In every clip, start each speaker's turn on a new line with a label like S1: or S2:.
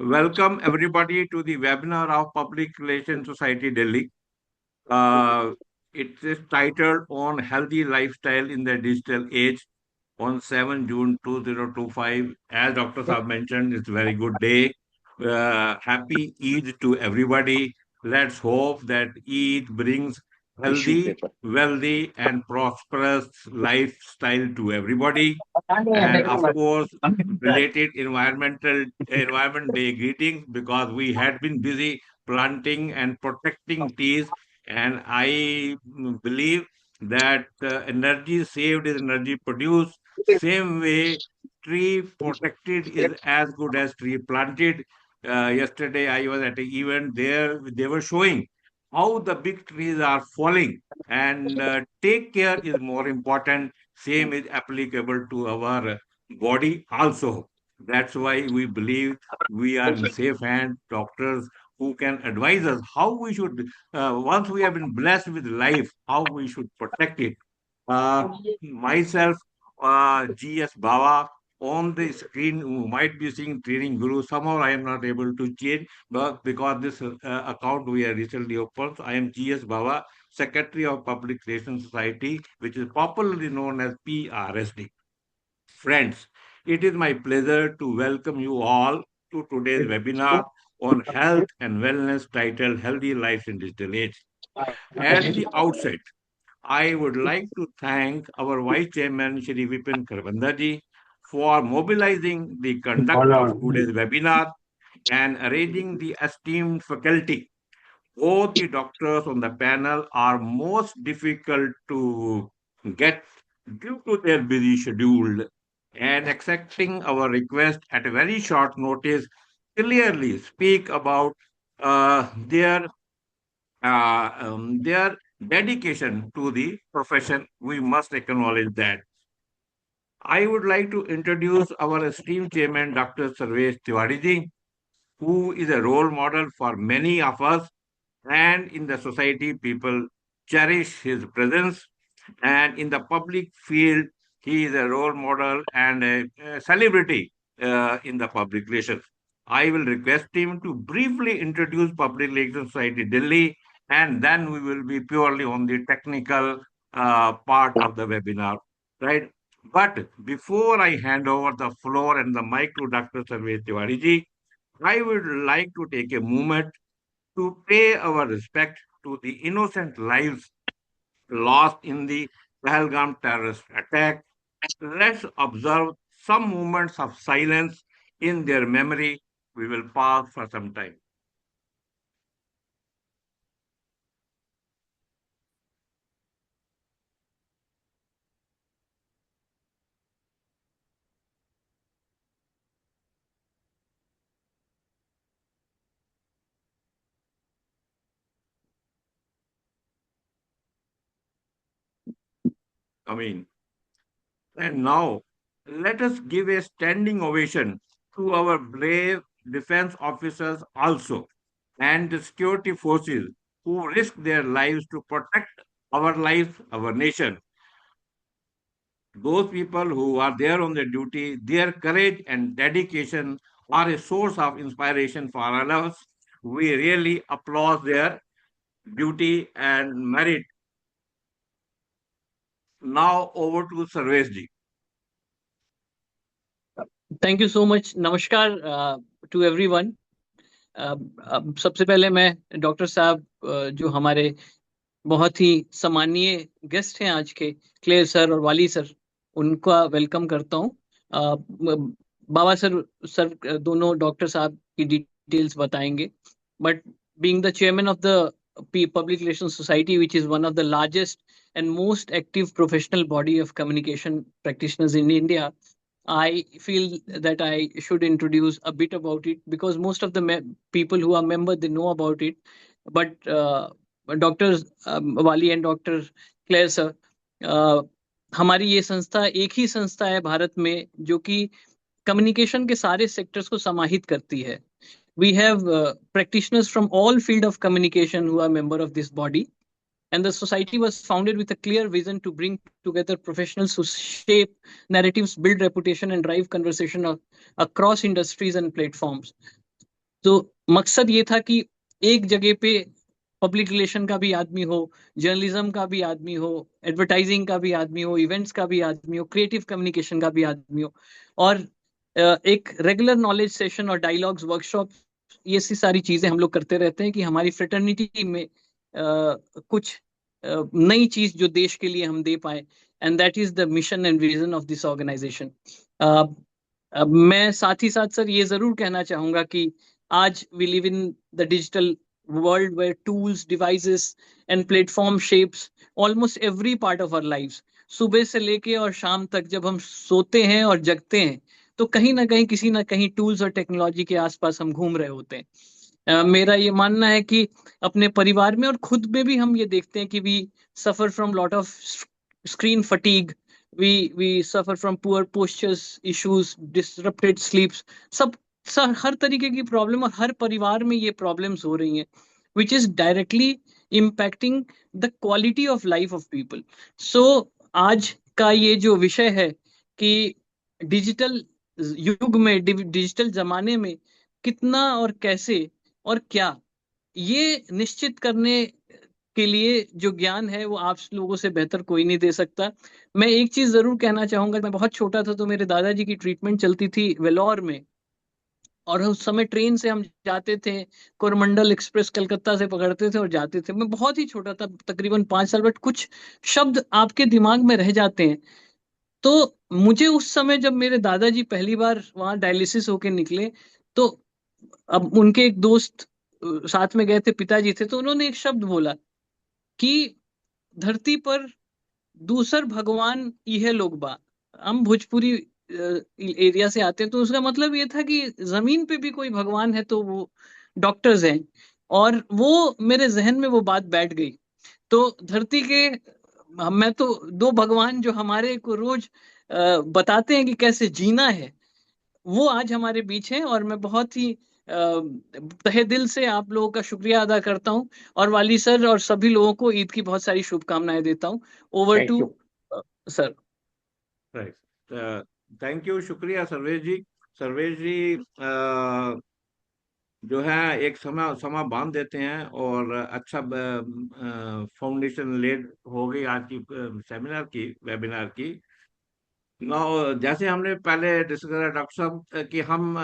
S1: Welcome everybody to the webinar of Public Relations Society Delhi. Uh, it is titled on healthy lifestyle in the digital age on 7 June 2025. As Dr. Saab mentioned, it's a very good day. Happy Eid to everybody. Let's hope that Eid brings
S2: Tissue
S1: healthy,
S2: paper.
S1: wealthy, and prosperous lifestyle to everybody. And of course, related environment day greetings because we had been busy planting and protecting trees, and I believe that energy saved is energy produced. Same way, tree protected is as good as tree planted. Yesterday, I was at an event there. They were showing how the big trees are falling, and take care is more important. Same is applicable to our body also. That's why we believe we are in safe hands. Doctors who can advise us how we should, once we have been blessed with life, how we should protect it. Myself, G.S. Baba, on the screen, you might be seeing Training Guru. Somehow I am not able to change, but because this account we have recently opened, so I am G.S. Baba, Secretary of Public Relations Society, which is popularly known as PRSD. Friends, it is my pleasure to welcome you all to today's webinar on health and wellness titled Healthy Lives in Digital Age. At the outset, I would like to thank our Vice Chairman, Shri Vipin Kharbanda for mobilizing the conduct of today's webinar and arranging the esteemed faculty. Both the doctors on the panel are most difficult to get due to their busy schedule, and accepting our request at a very short notice clearly speak about their dedication to the profession. We must acknowledge that. I would like to introduce our esteemed chairman, Dr. Sarvesh Tiwari, who is a role model for many of us, and in the society, people cherish his presence. And in the public field, he is a role model and a celebrity in the public relations. I will request him to briefly introduce Public Relations Society Delhi, and then we will be purely on the technical part of the webinar, right? But before I hand over the floor and the mic to Dr. Sarvesh Tiwari, I would like to take a moment to pay our respect to the innocent lives lost in the Pahalgam terrorist attack. Let's observe some moments of silence in their memory. We will pause for some time. I mean, and now let us give a standing ovation to our brave defense officers also and the security forces who risk their lives to protect our life, our nation. Those people who are there on their duty, their courage and dedication are a source of inspiration for all of us. We really applaud their duty and merit. Now over to Sarveshji.
S3: Thank you so much. नमस्कार to everyone. सबसे पहले मैं doctor साहब जो हमारे बहुत ही सम्मानीय guest हैं आज के, क्लेयर सर और वाली सर, उनका वेलकम करता हूं. बाबा सर दोनों डॉक्टर साहब की डिटेल्स बताएंगे. But being the chairman of the public relation society, which is one of the largest and most active professional body of communication practitioners in India, I feel that I should introduce a bit about it because most of the people who are members, they know about it. But doctor वाली and doctor clear sir, हमारी ये संस्था एक ही संस्था है भारत में जो कि कम्युनिकेशन के सारे सेक्टर्स को समाहित करती है. We have practitioners from all field of communication who are member of this body, and the society was founded with a clear vision to bring together professionals who shape narratives, build reputation, and drive conversation across industries and platforms. तो मकसद ये था कि एक जगह पे public relation का भी आदमी हो, जर्नलिज्म का भी आदमी हो, एडवर्टाइजिंग का भी आदमी हो, इवेंट्स का भी आदमी हो, क्रिएटिव कम्युनिकेशन का भी आदमी हो, और एक रेगुलर नॉलेज सेशन और डायलॉग्स वर्कशॉप, ये सी सारी चीजें हम लोग करते रहते हैं कि हमारी फ्रेटर्निटी में कुछ नई चीज जो देश के लिए हम दे पाए। And that is the mission and vision of this organisation. अब मैं साथ ही साथ सर ये जरूर कहना चाहूंगा कि आज we live in the digital world where tools, devices and platform shapes almost every part of our lives. सुबह से लेके और शाम तक जब हम सोते हैं और जगते हैं, तो कहीं ना कहीं किसी ना कहीं टूल्स और टेक्नोलॉजी के आसपास हम घूम रहे होते हैं। मेरा ये मानना है कि अपने परिवार में और खुद में भी हम ये देखते हैं कि we suffer from lot of screen fatigue, we suffer from poor postures issues, disrupted sleeps, सब हर तरीके की प्रॉब्लम, और हर परिवार में ये प्रॉब्लम्स हो रही हैं, which is directly impacting the quality of life of people. So आज का ये जो विषय है कि डिजिटल युग में, डिजिटल जमाने में कितना और कैसे और क्या, ये निश्चित करने के लिए जो ज्ञान है वो आप लोगों से बेहतर कोई नहीं दे सकता। मैं एक चीज जरूर कहना चाहूंगा, मैं बहुत छोटा था तो मेरे दादाजी की ट्रीटमेंट चलती थी वेलोर में, और उस समय ट्रेन से हम जाते थे, कोरमंडल एक्सप्रेस कलकत्ता से पकड़ते थे और जाते थे। मैं बहुत ही छोटा था, तकरीबन 5 साल, बट कुछ शब्द आपके दिमाग में रह जाते हैं। तो मुझे उस समय जब मेरे दादाजी पहली बार वहां डायलिसिस होके निकले, तो अब उनके एक दोस्त साथ में गए थे, पिताजी थे, तो उन्होंने एक शब्द बोला कि धरती पर दूसर भगवान यह लोग बा। हम भोजपुरी एरिया से आते हैं, तो उसका मतलब ये था कि जमीन पे भी कोई भगवान है तो वो डॉक्टर्स हैं। और वो मेरे जहन में वो बात बैठ गई। तो धरती के मैं तो दो भगवान जो हमारे को रोज बताते हैं कि कैसे जीना है, वो आज हमारे बीच हैं। और मैं बहुत ही तहे दिल से आप लोगों का शुक्रिया अदा करता हूँ, और वाली सर और सभी लोगों को ईद की बहुत सारी शुभकामनाएं देता हूँ। Over
S1: thank
S3: to
S1: you.
S3: Sir.
S1: Right. Thank you, शुक्रिया सर्वेश जी। सर्वेश जी जो है एक समय समा बांध देते हैं, और अच्छा फाउंडेशन लेड हो गई आज की सेमिनार की, वेबिनार की। जैसे हमने पहले डिस्कस करा डॉक्टर साहब, कि हम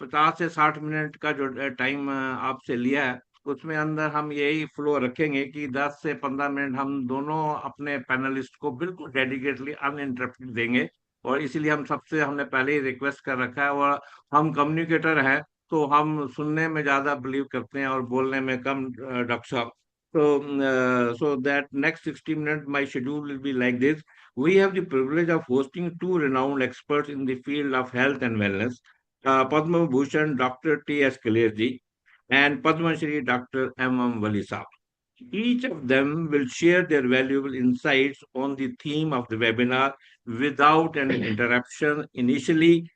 S1: 50 से 60 मिनट का जो टाइम आपसे लिया है, उसमें अंदर हम यही फ्लो रखेंगे कि 10 से 15 मिनट हम दोनों अपने पैनलिस्ट को बिल्कुल डेडिकेटली अनइंटरप्टेड देंगे। और इसीलिए हम सबसे हमने पहले ही रिक्वेस्ट कर रखा है, और हम कम्युनिकेटर हैं, तो हम सुनने में ज्यादा बिलीव करते हैं और बोलने में कम, डॉक्टर साहब। So that next 60 minutes, my schedule will be like this. We have the privilege of hosting two renowned experts in the field of health and wellness, Padma Bhushan Dr. T.S. Kalerji and Padma Shri Dr. M.M. Wali Saab. Each of them will share their valuable insights on the theme of the webinar without any interruption initially,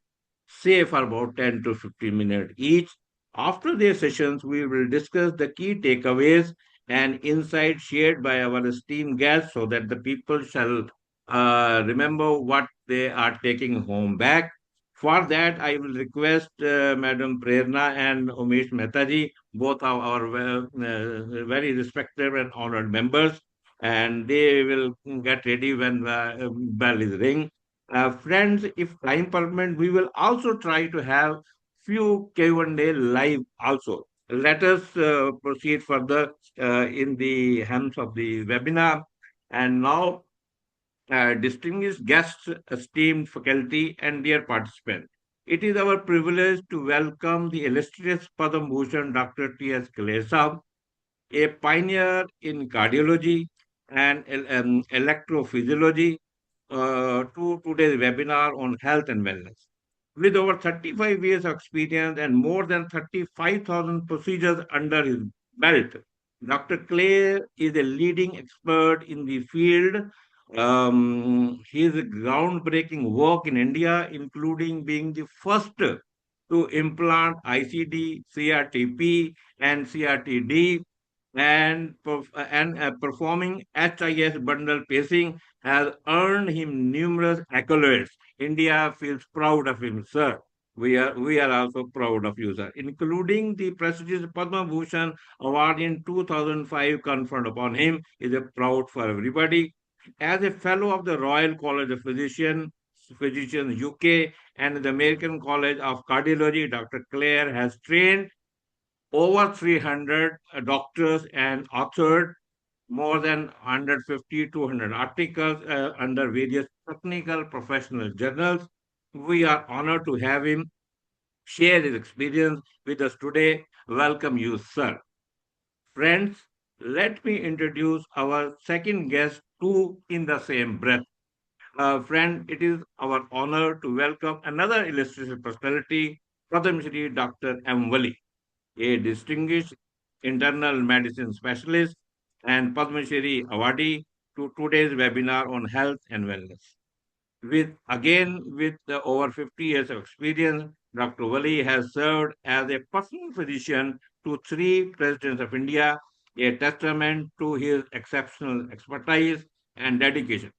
S1: say for about 10 to 15 minutes each. After their sessions, we will discuss the key takeaways and insights shared by our esteemed guests so that the people shall remember what they are taking home back. For that, I will request Madam Prerna and Umesh Mehta both of our very respected and honored members, and they will get ready when the bell is ring. Friends, if time permit, we will also try to have few Q&A live also. Let us proceed further in the hands of the webinar. And now, distinguished guests, esteemed faculty, and dear participants, it is our privilege to welcome the illustrious Padam Bhushan Dr. T.S. Kalesab, a pioneer in cardiology and electrophysiology, to today's webinar on health and wellness. With over 35 years of experience and more than 35,000 procedures under his belt, Dr. Clay is a leading expert in the field. His groundbreaking work in India, including being the first to implant ICD, CRTP, and CRTD, and performing HIS bundle pacing, has earned him numerous accolades. India feels proud of him, sir. We are also proud of you, sir, including the prestigious Padma Bhushan Award in 2005 conferred upon him is a proud for everybody. As a fellow of the Royal College of Physicians UK and the American College of Cardiology, Dr. Clare has trained over 300 doctors and authored more than 150 to 200 articles under various technical professional journals. We are honored to have him share his experience with us today. Welcome you, sir. Friends, let me introduce our second guest too in the same breath. Friend, it is our honor to welcome another illustrious personality, Padma Shri Dr. M. Wali, a distinguished internal medicine specialist and Padma Shri awardee, to today's webinar on health and wellness. With over 50 years of experience, Dr. Wali has served as a personal physician to three presidents of India, a testament to his exceptional expertise and dedication.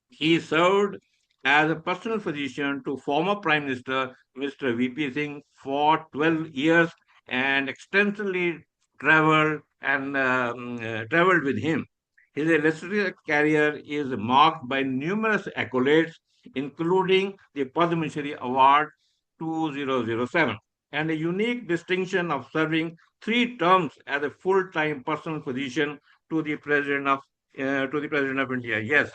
S1: He served as a personal physician to former Prime Minister Mr. VP Singh for 12 years and extensively traveled with him. His illustrious career is marked by numerous accolades, including the Padma Shri Award 2007 and a unique distinction of serving 3 terms as a full-time personal physician to the President of India. Yes,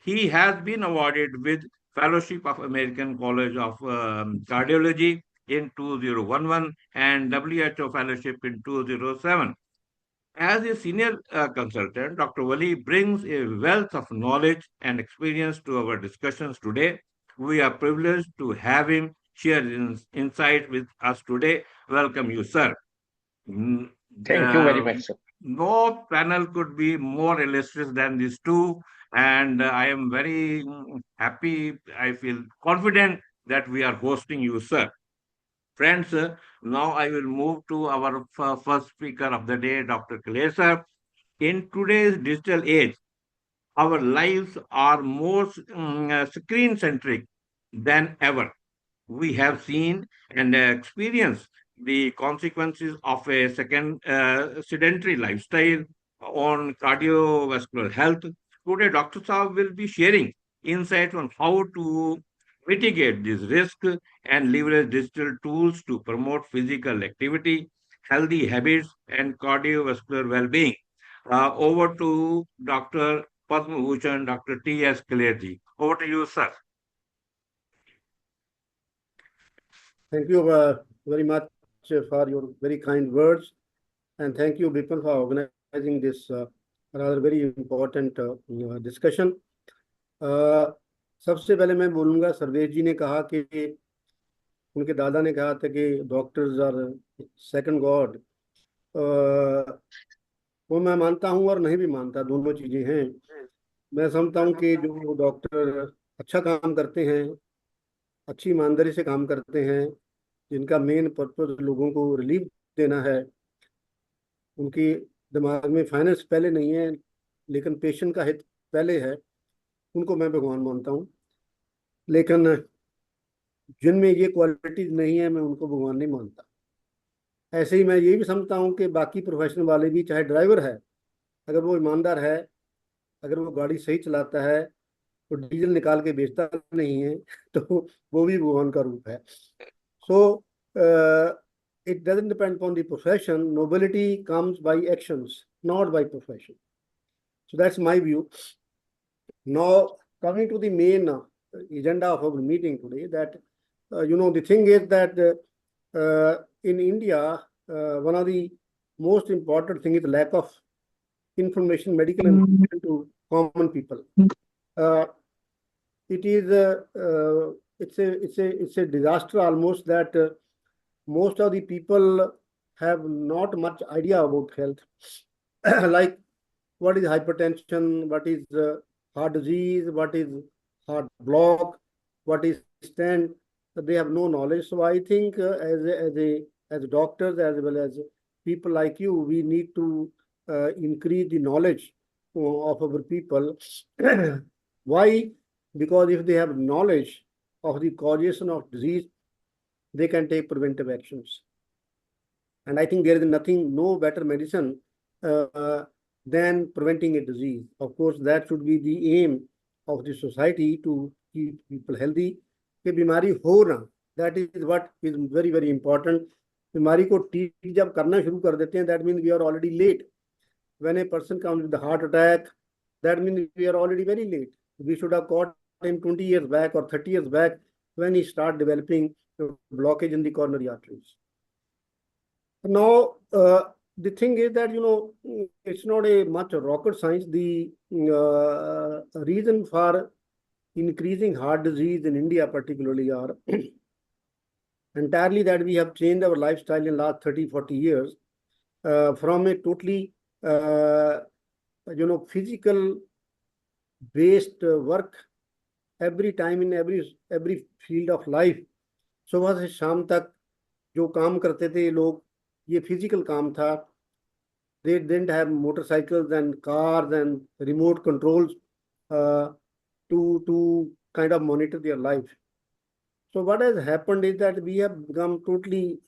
S1: he has been awarded with Fellowship of American College of Cardiology in 2011 and WHO Fellowship in 2007. As a senior consultant, Dr. Wali brings a wealth of knowledge and experience to our discussions today. We are privileged to have him share his insight with us today. Welcome you, sir.
S2: Thank you very much, sir.
S1: No panel could be more illustrious than these two, and I am very happy. I feel confident that we are hosting you, sir. Friends, now I will move to our first speaker of the day, Dr. Clare, sir. In today's digital age, our lives are more screen centric than ever. We have seen and experienced the consequences of a sedentary lifestyle on cardiovascular health. Today, Dr. Saab will be sharing insights on how to mitigate this risk and leverage digital tools to promote physical activity, healthy habits, and cardiovascular well-being. Over to Dr. Padma Bhushan, Dr. T.S. Kalerji. Over to you, sir.
S4: Thank you very much for your very kind words, and thank you, Bipin, for organizing this rather very important discussion. सबसे पहले मैं बोलूँगा, सर्वेश जी ने कहा कि उनके दादा ने कहा था कि डॉक्टर्स आर सेकंड गॉड। वो मैं मानता हूँ और नहीं भी मानता, दोनों चीज़ें हैं। मैं समझता हूँ कि जो डॉक्टर अच्छा काम करते हैं, अच्छी ईमानदारी से काम करते हैं, जिनका मेन पर्पज लोगों को रिलीफ देना है, उनकी दिमाग में फाइनेंस पहले नहीं है लेकिन पेशेंट का हित पहले है, उनको मैं भगवान मानता हूँ। लेकिन जिनमें ये क्वालिटीज नहीं है, मैं उनको भगवान नहीं मानता। ऐसे ही मैं ये भी समझता हूँ कि बाकी प्रोफेशनल वाले भी, चाहे ड्राइवर है, अगर वो ईमानदार है, अगर वो गाड़ी सही चलाता है, तो डीजल निकाल के बेचता नहीं है, तो वो भी भगवान का रूप है। सो it doesn't depend upon the profession. Nobility comes by actions, not by profession. So that's my view. Now, coming to the main agenda of our meeting today, that the thing is that in India, one of the most important thing is the lack of information, medical information to common people. It's a disaster almost that most of the people have not much idea about health, like what is hypertension, what is heart disease, what is heart block, what is stent. They have no knowledge. So I think as doctors as well as people like you, we need to increase the knowledge of our people. Why? Because if they have knowledge of the causation of disease, they can take preventive actions. And I think there is nothing, no better medicine than preventing a disease. Of course, that should be the aim of the society, to keep people healthy. कि बीमारी हो ना, that is what is very, very important. बीमारी को ठीक जब करना शुरू कर देते हैं, that means we are already late. When a person comes with a heart attack, that means we are already very late. We should have caught him 20 years back or 30 years back when he started developing blockage in the coronary arteries. Now, the thing is that, it's not a much rocket science. The reason for increasing heart disease in India particularly are entirely that we have changed our lifestyle in the last 30, 40 years from a totally, physical based work every time in every field of life. सुबह से शाम तक जो काम करते थे लोग, ये फिजिकल काम था. They didn't have motorcycles and cars and remote controls to kind of monitor their life. So what has happened is that we have become totally,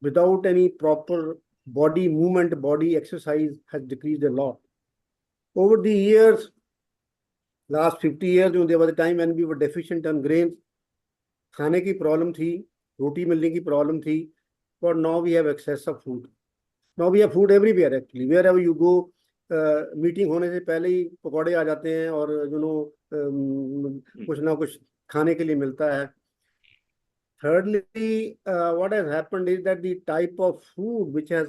S4: without any proper body movement, body exercise has decreased a lot. Over the years, last 50 years, there was a time when we were deficient on grains. खाने की problem थी, रोटी मिलने की problem थी, but now we have excess of food. Now we have food everywhere actually. Wherever you go, meeting होने से पहले ही पकौड़े आ जाते हैं और कुछ ना कुछ खाने के लिए मिलता है. Thirdly, what has happened is that the type of food which has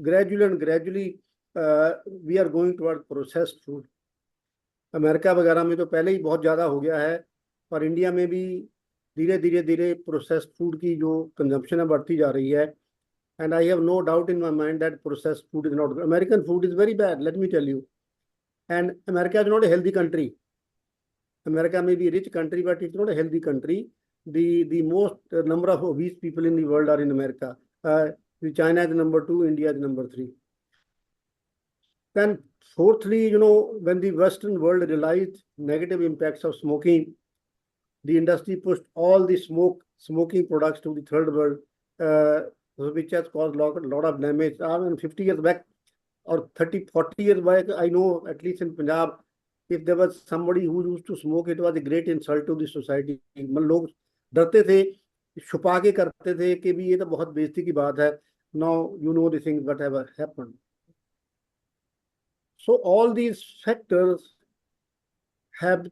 S4: gradually we are going toward processed food. America वगैरह में तो पहले ही बहुत ज़्यादा हो गया है, और इंडिया में भी धीरे प्रोसेस्ड फूड की जो कंजम्पशन है बढ़ती जा रही है. And I have no doubt in my mind that processed food is not good. American food is very bad, let me tell you. And America is not a healthy country. America may be a rich country, but it's not a healthy country. The most number of obese people in the world are in America. China is number 2, India is number 3. Then fourthly, when the Western world realized negative impacts of smoking, the industry pushed all the smoking products to the third world, which has caused a lot of damage. 50 years back or 30, 40 years back, I know at least in Punjab, if there was somebody who used to smoke, it was a great insult to the society. लोग डरते थे, छुपा के करते थे कि भी ये तो बहुत बेइज्जती की बात है. Now you know the things whatever happened. So all these factors have,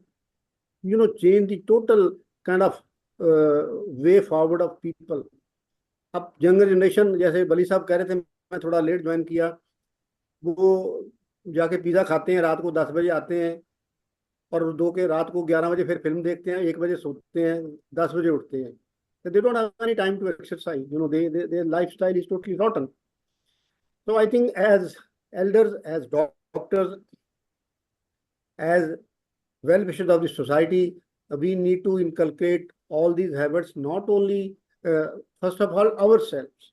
S4: changed the total kind of way forward of people. अब यंगर जनरेशन, जैसे बली साहब कह रहे थे, मैं थोड़ा लेट ज्वाइन किया, वो जाके पिज़्ज़ा खाते हैं, रात को 10 बजे आते हैं और रात को 11 बजे फिर फिल्म देखते हैं, 1 बजे सोते हैं, 10 बजे उठते हैं. They don't have any time to exercise. Their lifestyle is totally rotten. So I think as elders, as doctors, as well-wishers of the society, we need to inculcate all these habits, not only first of all ourselves.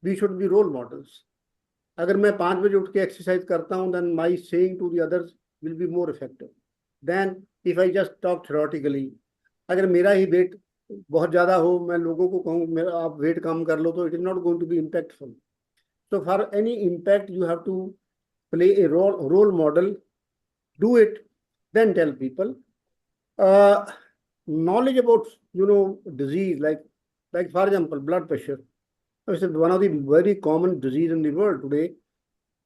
S4: We should be role models. अगर मैं 5 बजे उठ के exercise करता हूँ, then my saying to the others will be more effective than if I just talk theoretically. अगर मेरा ही wait बहुत ज़्यादा हो, मैं लोगों को कहूँ आप वेट कम कर लो, तो it is not going to be impactful. So for any impact, you have to play a role model, do it, then tell people. Knowledge about disease, like for example blood pressure, which is one of the very common disease in the world today.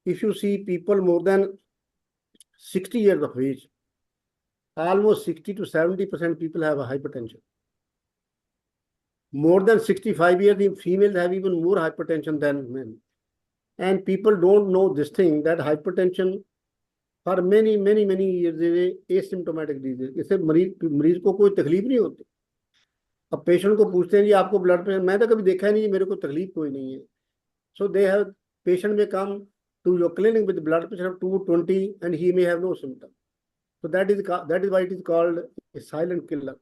S4: If you see people more than 60 years of age, almost 60 to 70% people have a hypertension. More than 65 years, the females have even more hypertension than men. And people don't know this thing, that hypertension for many years is asymptomatic disease. इससे मरीज को कोई तकलीफ नहीं होती. अब patient को पूछते हैं जी आपको ब्लड प्रेशर, मैं तो कभी देखा नहीं, मेरे को तकलीफ कोई नहीं है. So they have, patient may come to your clinic with blood pressure of 220 and he may have no symptom. So that is why it is called a silent killer.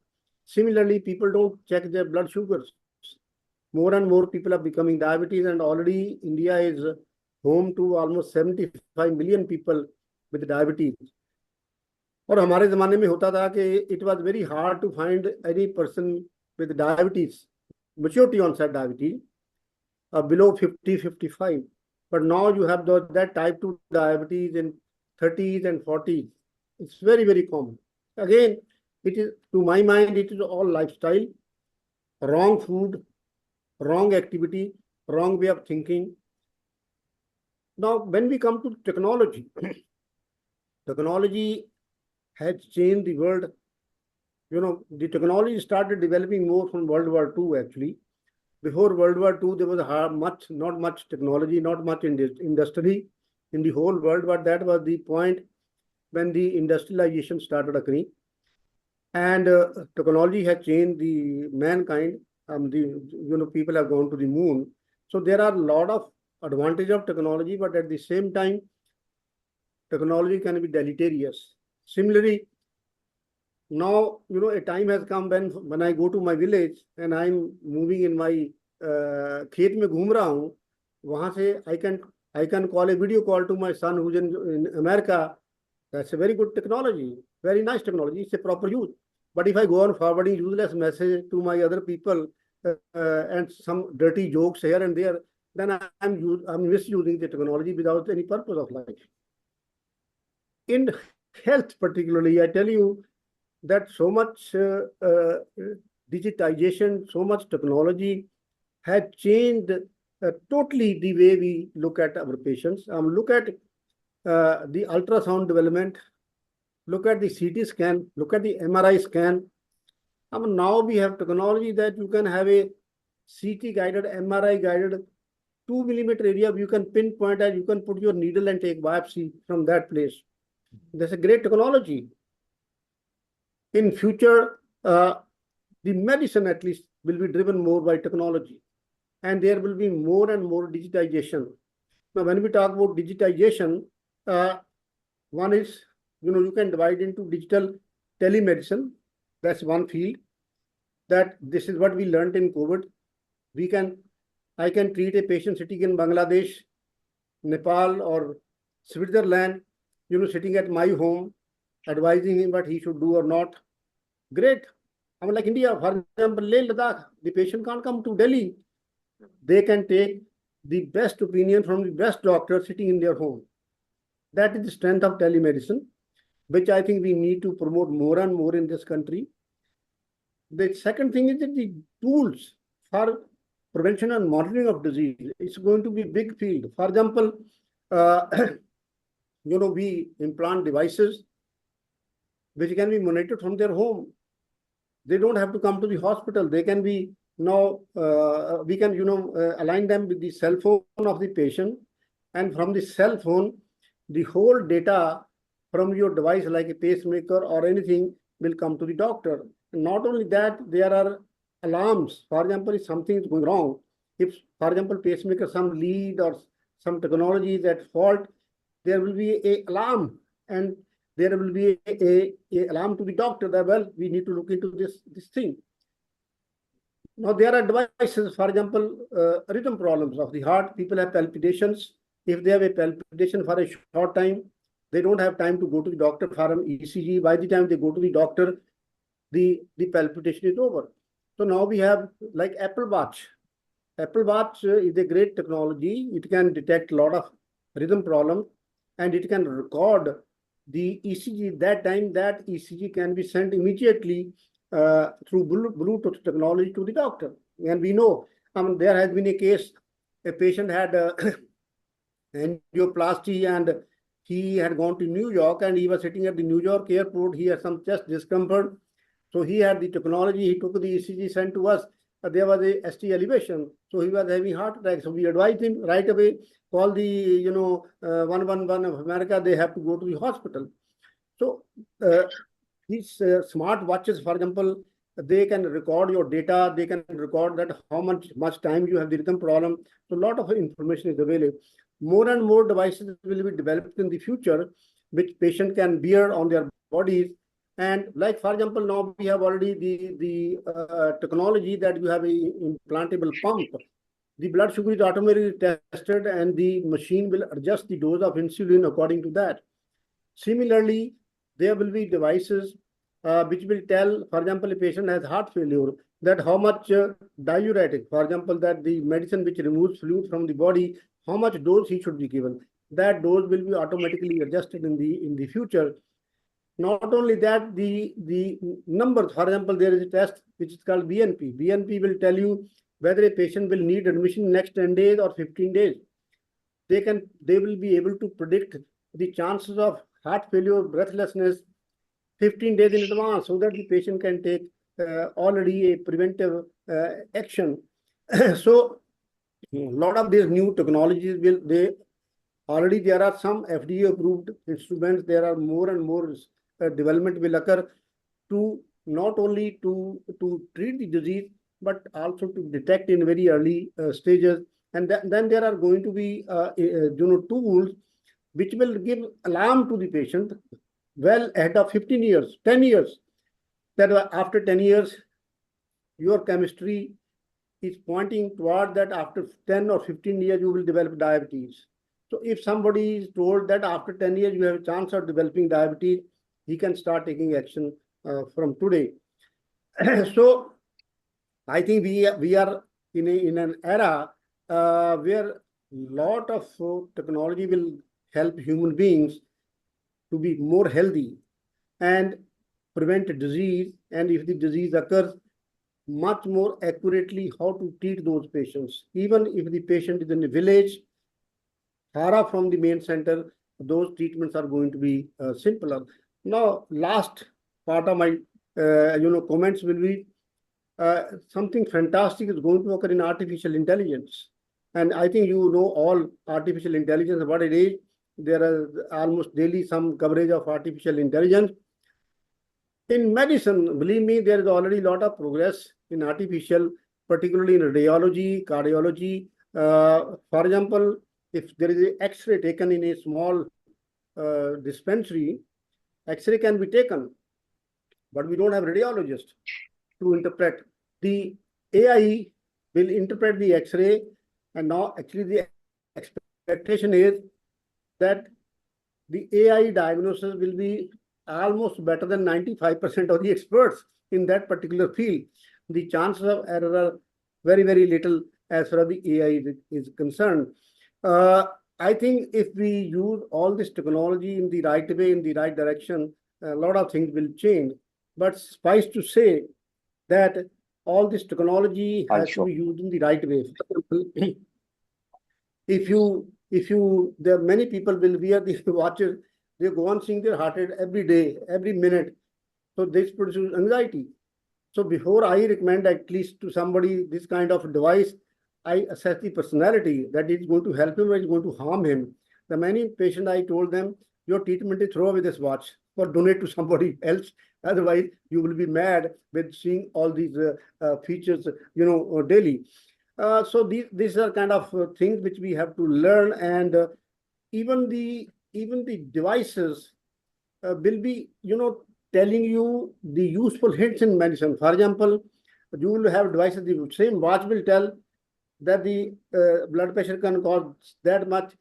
S4: Similarly, people don't check their blood sugars. More and more people are becoming diabetes, and already India is home to almost 75 million people with diabetes. और हमारे ज़माने में होता था कि it was very hard to find any person with diabetes, maturity onset diabetes, below 50, 55. But now you have that type 2 diabetes in 30s and 40s. It's very, very common. Again, it is, to my mind, it is all lifestyle, wrong food, wrong activity, wrong way of thinking. Now, when we come to technology, technology has changed the world. You know, the technology started developing more from World War II, actually. Before World War II, there was not much technology, not much industry in the whole world, but that was the point when the industrialization started occurring. And technology has changed the mankind. People have gone to the moon. So there are a lot of advantage of technology, but at the same time, technology can be deleterious. Similarly, now, a time has come when I go to my village and I'm moving in my खेत में घूम रहा हूँ, वहां से I can call a video call to my son who's in America. That's a very good technology, very nice technology. It's a proper use. But if I go on forwarding useless message to my other people and some dirty jokes here and there, then I'm misusing the technology without any purpose of life. In health particularly, I tell you that so much digitization, so much technology has changed totally the way we look at our patients. Look at the ultrasound development, look at the CT scan, look at the MRI scan. Now we have technology that you can have a CT guided, MRI guided 2 millimeter area, you can pinpoint and you can put your needle and take biopsy from that place. That's a great technology. In future, the medicine at least will be driven more by technology, and there will be more and more digitization. Now, when we talk about digitization, one is, you can divide into digital telemedicine. That's one field. That this is what we learned in COVID. I can treat a patient sitting in Bangladesh, Nepal, or Switzerland, sitting at my home, advising him what he should do or not. Great. Like India, for example, Leh Ladakh, the patient can't come to Delhi. They can take the best opinion from the best doctor sitting in their home. That is the strength of telemedicine, which I think we need to promote more and more in this country. The second thing is that the tools for prevention and monitoring of disease, it's going to be a big field. For example, we implant devices which can be monitored from their home. They don't have to come to the hospital. They can be now, we can, align them with the cell phone of the patient. And from the cell phone, the whole data from your device, like a pacemaker or anything, will come to the doctor. And not only that, there are alarms. For example, if something is going wrong, if, for example, pacemaker, some lead or some technology is at fault, there will be an alarm, and there will be a alarm to the doctor that, well, we need to look into this thing. Now, there are devices, for example, rhythm problems of the heart. People have palpitations. If they have a palpitation for a short time, they don't have time to go to the doctor for an ECG. By the time they go to the doctor, the palpitation is over. So now we have like Apple Watch. Apple Watch is a great technology. It can detect a lot of rhythm problems, and it can record the ECG. That time, that ECG can be sent immediately through Bluetooth technology to the doctor. And we know, there has been a case, a patient had angioplasty, and he had gone to New York, and he was sitting at the New York airport. He had some chest discomfort. So he had the technology. He took the ECG, sent to us. There was a ST elevation. So he was having heart attack. So we advised him right away, call the 111 of America. They have to go to the hospital. So these smart watches, for example, they can record your data. They can record that how much time you have the rhythm problem. So a lot of information is available. More and more devices will be developed in the future, which patient can wear on their bodies. And like, for example, now we have already the technology that you have a implantable pump. The blood sugar is automatically tested, and the machine will adjust the dose of insulin according to that. Similarly, there will be devices which will tell, for example, a patient has heart failure, that how much diuretic, for example, that the medicine which removes fluid from the body, how much dose he should be given. That dose will be automatically adjusted in the future. Not only that, the numbers, for example, there is a test which is called BNP. BNP will tell you whether a patient will need admission next 10 days or 15 days. They will be able to predict the chances of heart failure, breathlessness 15 days in advance, so that the patient can take already a preventive action. So a lot of these new technologies already there are some FDA approved instruments. There are more and more development will occur to not only to treat the disease, but also to detect in very early stages. And then there are going to be tools which will give alarm to the patient well ahead of 15 years, 10 years, that after 10 years, your chemistry is pointing toward that after 10 or 15 years, you will develop diabetes. So if somebody is told that after 10 years, you have a chance of developing diabetes, he can start taking action from today. So I think we are in an era where a lot of technology will help human beings to be more healthy and prevent disease. And if the disease occurs, much more accurately how to treat those patients. Even if the patient is in a village, far from the main center, those treatments are going to be simpler. Now, last part of my comments will be something fantastic is going to occur in artificial intelligence. And I think you know all artificial intelligence, what it is. There are almost daily some coverage of artificial intelligence. In medicine, believe me, there is already a lot of progress in artificial, particularly in radiology, cardiology. For example, if there is an X-ray taken in a small dispensary, X-ray can be taken, but we don't have radiologists to interpret. The AI will interpret the X-ray, and now actually the expectation is that the AI diagnosis will be almost better than 95% of the experts in that particular field. The chances of error are very, very little as far as the AI is concerned. I think if we use all this technology in the right way, in the right direction, a lot of things will change. But suffice to say that all this technology has to be used in the right way. There are many people will wear these watches, they go on seeing their heart rate every day, every minute. So this produces anxiety. So before I recommend at least to somebody this kind of device, I assess the personality, that it's going to help him or it's going to harm him. The many patients, I told them, your treatment is throw away this watch or donate to somebody else. Otherwise, you will be mad with seeing all these features, daily. So these are kind of things which we have to learn, and even the devices will be, telling you the useful hints in medicine. For example, you will have devices. The same watch will tell that the blood pressure can cause that much.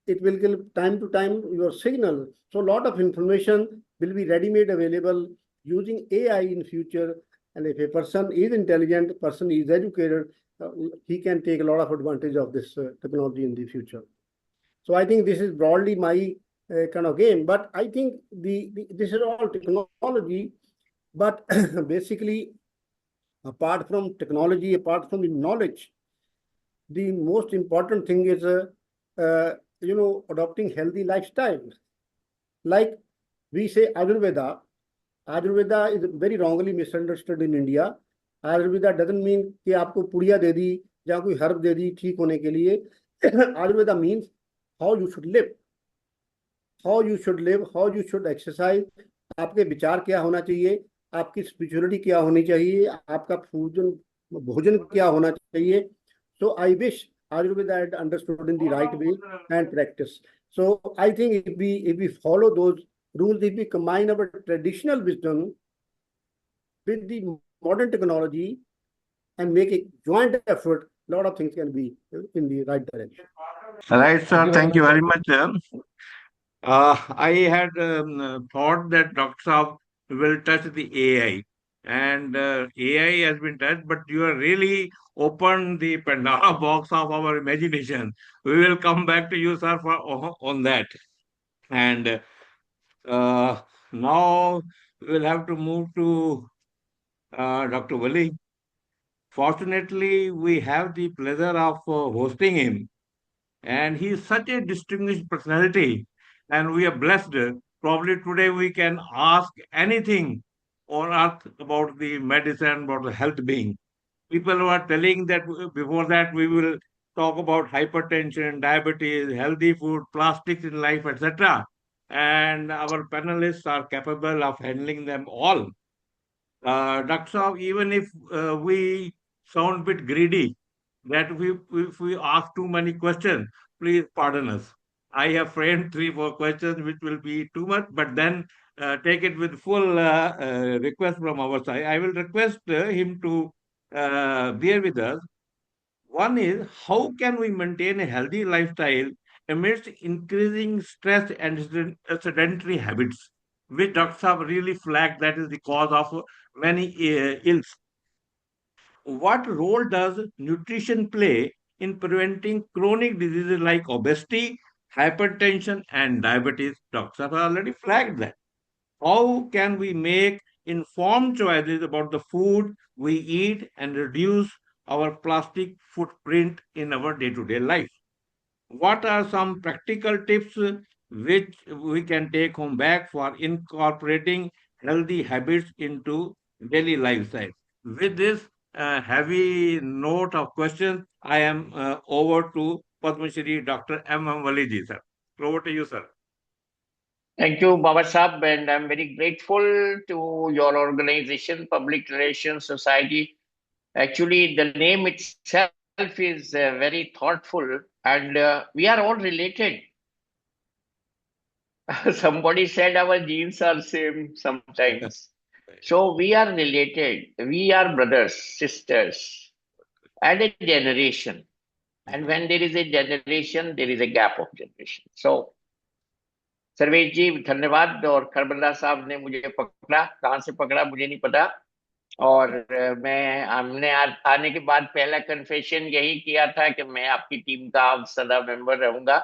S4: It will give time to time your signal. So a lot of information will be ready-made available using AI in future. And if a person is intelligent, person is educated, he can take a lot of advantage of this technology in the future. So I think this is broadly my kind of game. But I think this is all technology. But basically, apart from technology, apart from the knowledge, the most important thing is adopting healthy lifestyle. Like we say Ayurveda. Ayurveda is very wrongly misunderstood in India. Ayurveda doesn't mean कि आपको पुड़िया दे दी या कोई herb दे दी ठीक होने के लिए. Ayurveda means how you should live, how you should exercise. आपके विचार क्या होना चाहिए, आपकी spirituality क्या होनी चाहिए, आपका भोजन क्या होना चाहिए. So I wish Ayurveda had understood in the right way and practice. So I think if we follow those rules, if we combine our traditional wisdom with the modern technology and make a joint effort, a lot of things can be in the right direction.
S1: Right, sir. Thank you very much. I had thought that Dr. Saab will touch the AI, and AI has been touched, but you are really opened the Pandora box of our imagination. We will come back to you, sir, for on that. And now we'll have to move to Dr. Wali. Fortunately, we have the pleasure of hosting him, and he is such a distinguished personality, and we are blessed. Probably today we can ask anything on earth about the medicine, about the health being. People were telling that before that we will talk about hypertension, diabetes, healthy food, plastics in life, etc. And our panelists are capable of handling them all. Dr. Saab, even if we sound a bit greedy, that if we ask too many questions, please pardon us. I have framed 3, 4 questions, which will be too much, but then take it with full request from our side. I will request him to bear with us. One is, how can we maintain a healthy lifestyle amidst increasing stress and sedentary habits, which doctors have really flagged that is the cause of many ills. What role does nutrition play in preventing chronic diseases like obesity, hypertension, and diabetes? Doctors have already flagged that. How can we make informed choices about the food we eat and reduce our plastic footprint in our day to day life? What are some practical tips which we can take home back for incorporating healthy habits into daily lifestyle? With this heavy note of questions, I am over to Padma Shri Dr. M. Waliji, sir. Over to you, sir.
S2: Thank you, Baba Sahab, and I'm very grateful to your organization, Public Relations Society. Actually, the name itself is very thoughtful, and we are all related. Somebody said our genes are same sometimes. So we are related. We are brothers, sisters, and a generation. And when there is a generation, there is a gap of generation. So Sarvesh जी धन्यवाद। और खरबंदा साहब ने मुझे पकड़ा, कहाँ से पकड़ा मुझे नहीं पता। और मैं हमने आने के बाद पहला कन्फेशन यही किया था कि मैं आपकी टीम का अब सदा मेंबर रहूंगा।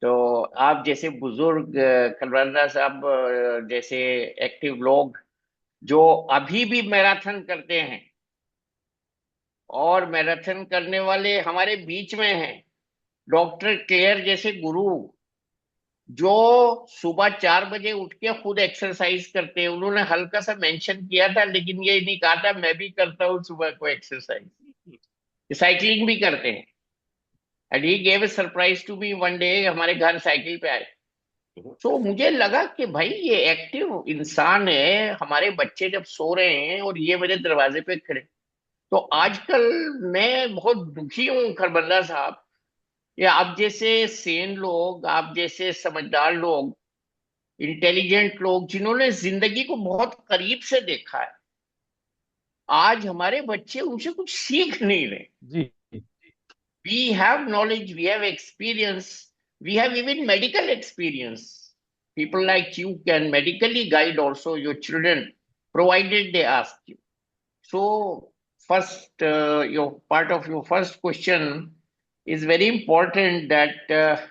S2: तो आप जैसे बुजुर्ग खरबंदा साहब जैसे एक्टिव लोग जो अभी भी मैराथन करते हैं और मैराथन करने वाले हमारे बीच में हैं, डॉक्टर क्लेयर जैसे गुरु जो सुबह 4 बजे उठ के खुद एक्सरसाइज करते हैं। उन्होंने हल्का सा मेंशन किया था, लेकिन ये नहीं कहा था मैं भी करता हूँ सुबह को एक्सरसाइज, साइकिलिंग भी करते हैं। And he gave a surprise to me one day, हमारे घर साइकिल पे आए। तो मुझे लगा कि भाई ये एक्टिव इंसान है, हमारे बच्चे जब सो रहे हैं और ये मेरे दरवाजे पे खड़े। तो आजकल मैं बहुत दुखी हूँ खरबंदा साहब, ये आप जैसे सेन लोग, आप जैसे समझदार लोग, इंटेलिजेंट लोग जिन्होंने जिंदगी को बहुत करीब से देखा है, आज हमारे बच्चे उनसे कुछ सीख नहीं रहे।
S5: जी
S2: we have knowledge, we have experience, we have even medical experience. People like you can medically guide also your children, provided they ask you. So first your part of your first question is very important, that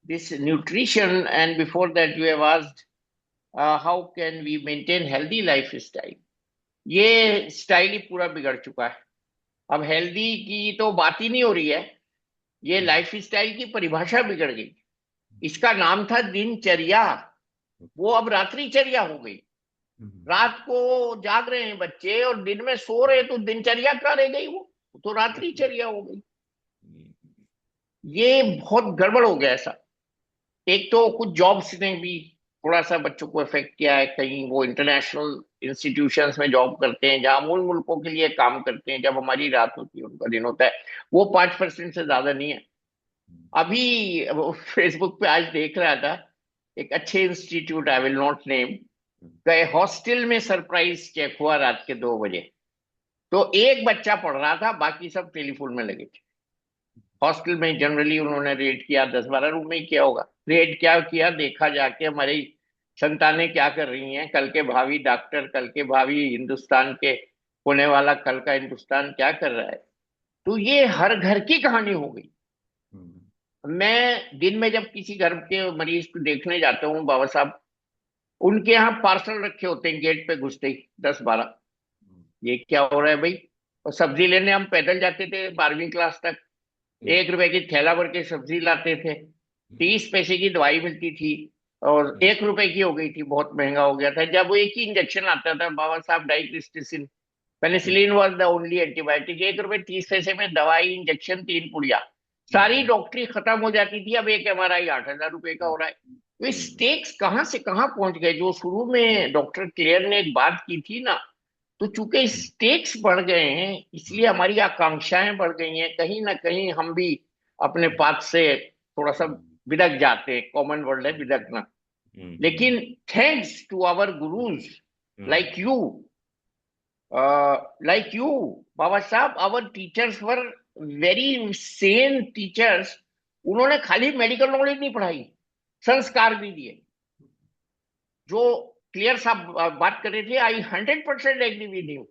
S2: this nutrition, and before that you have asked how can we maintain healthy lifestyle. ये style ही पूरा बिगड़ चुका है। अब healthy की तो बात ही नहीं हो रही है, ये लाइफ स्टाइल की परिभाषा बिगड़ गई। इसका नाम था दिनचर्या, वो अब रात्रिचर्या हो गई। रात को जाग रहे हैं बच्चे और दिन में सो रहे, तो दिनचर्या कहाँ रह गई? वो तो रात्रिचर्या हो गई। ये बहुत गड़बड़ हो गया ऐसा। एक तो कुछ जॉब्स ने भी थोड़ा सा बच्चों को इफेक्ट किया है। कहीं वो इंटरनेशनल इंस्टीट्यूशंस में जॉब करते हैं जहां मूल मुल्कों के लिए काम करते हैं, जब हमारी रात होती है उनका दिन होता है, वो 5% से ज्यादा नहीं है। अभी फेसबुक पे आज देख रहा था, एक अच्छे institute, I will not name, गए हॉस्टल में सरप्राइज चेक हुआ रात के 2 बजे, तो एक बच्चा पढ़ रहा था, बाकी सब टेलीफोन में लगे थे। हॉस्टल में जनरली उन्होंने रेड किया, 10-12 रूम में ही किया होगा। रेड क्या किया, देखा जाके हमारी संतानें क्या कर रही हैं, कल के भावी डॉक्टर, कल के भावी हिंदुस्तान के होने वाला कल का हिंदुस्तान क्या कर रहा है। तो ये हर घर की कहानी हो गई। मैं दिन में जब किसी घर के मरीज को देखने जाता हूँ बाबा साहब, उनके यहाँ पार्सल रखे होते हैं गेट पे घुसते ही 10-12। ये क्या हो रहा है भाई। और सब्जी लेने हम पैदल जाते थे 12वीं क्लास तक, 1 रुपए की थैला भर के सब्जी लाते थे, 30 पैसे की दवाई मिलती थी, और 1 रुपए की हो गई थी, बहुत महंगा हो गया था। जब वो एक ही इंजेक्शन आता था Baba Sahab, Dicrysticin, penicillin was the only antibiotic, 1 रुपए 30 पैसे में दवाई, इंजेक्शन, 3 पुड़िया, सारी डॉक्टरी खत्म हो जाती थी। अब एक MRI 8,000 रुपए का हो रहा है। तो स्टेक्स कहाँ से कहाँ पहुंच गए। जो शुरू में डॉक्टर क्लेयर ने एक बात की थी ना, तो चूंकि स्टेक्स बढ़ गए हैं इसलिए हमारी आकांक्षाएं बढ़ गई हैं। कहीं ना कहीं हम भी अपने पाथ से थोड़ा सा बिदक जाते हैं। कॉमन वर्ड है बिदकना। लेकिन thanks to our gurus like you, Baba Sahab, our teachers were very sane teachers. उन्होंने खाली मेडिकल नॉलेज नहीं पढ़ाई, संस्कार भी दिए। जो क्लियर साहब बात कर रहे थे, आई 100% एग्री विद यू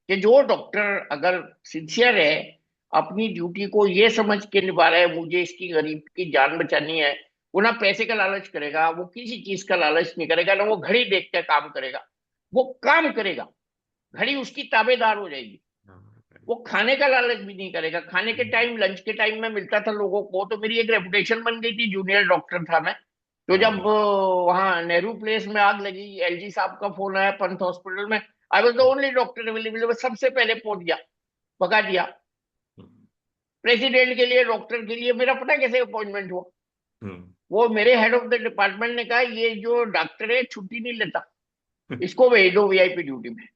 S2: कि जो डॉक्टर अगर सिंसियर है, अपनी ड्यूटी को ये समझ के निभा रहा है, मुझे इसकी गरीब की जान बचानी है, वो ना पैसे का लालच करेगा, वो किसी चीज का लालच नहीं करेगा, ना वो घड़ी देख के काम करेगा, वो काम करेगा, घड़ी उसकी ताबेदार हो जाएगी। वो खाने का लालच भी नहीं करेगा। खाने के टाइम, लंच के टाइम में मिलता था लोगों को। तो मेरी एक रेपुटेशन बन गई थी, जूनियर डॉक्टर था मैं। तो जब वहां नेहरू प्लेस में आग लगी, LG साहब का फोन आया पंत हॉस्पिटल में, I was the only doctor available, सबसे पहले पहुंच गया, भगा दिया। प्रेसिडेंट के लिए, डॉक्टर के लिए मेरा पता कैसे अपॉइंटमेंट हुआ। वो मेरे हेड ऑफ द डिपार्टमेंट ने कहा, ये जो डॉक्टर है छुट्टी नहीं लेता, इसको भेज दो VIP ड्यूटी में।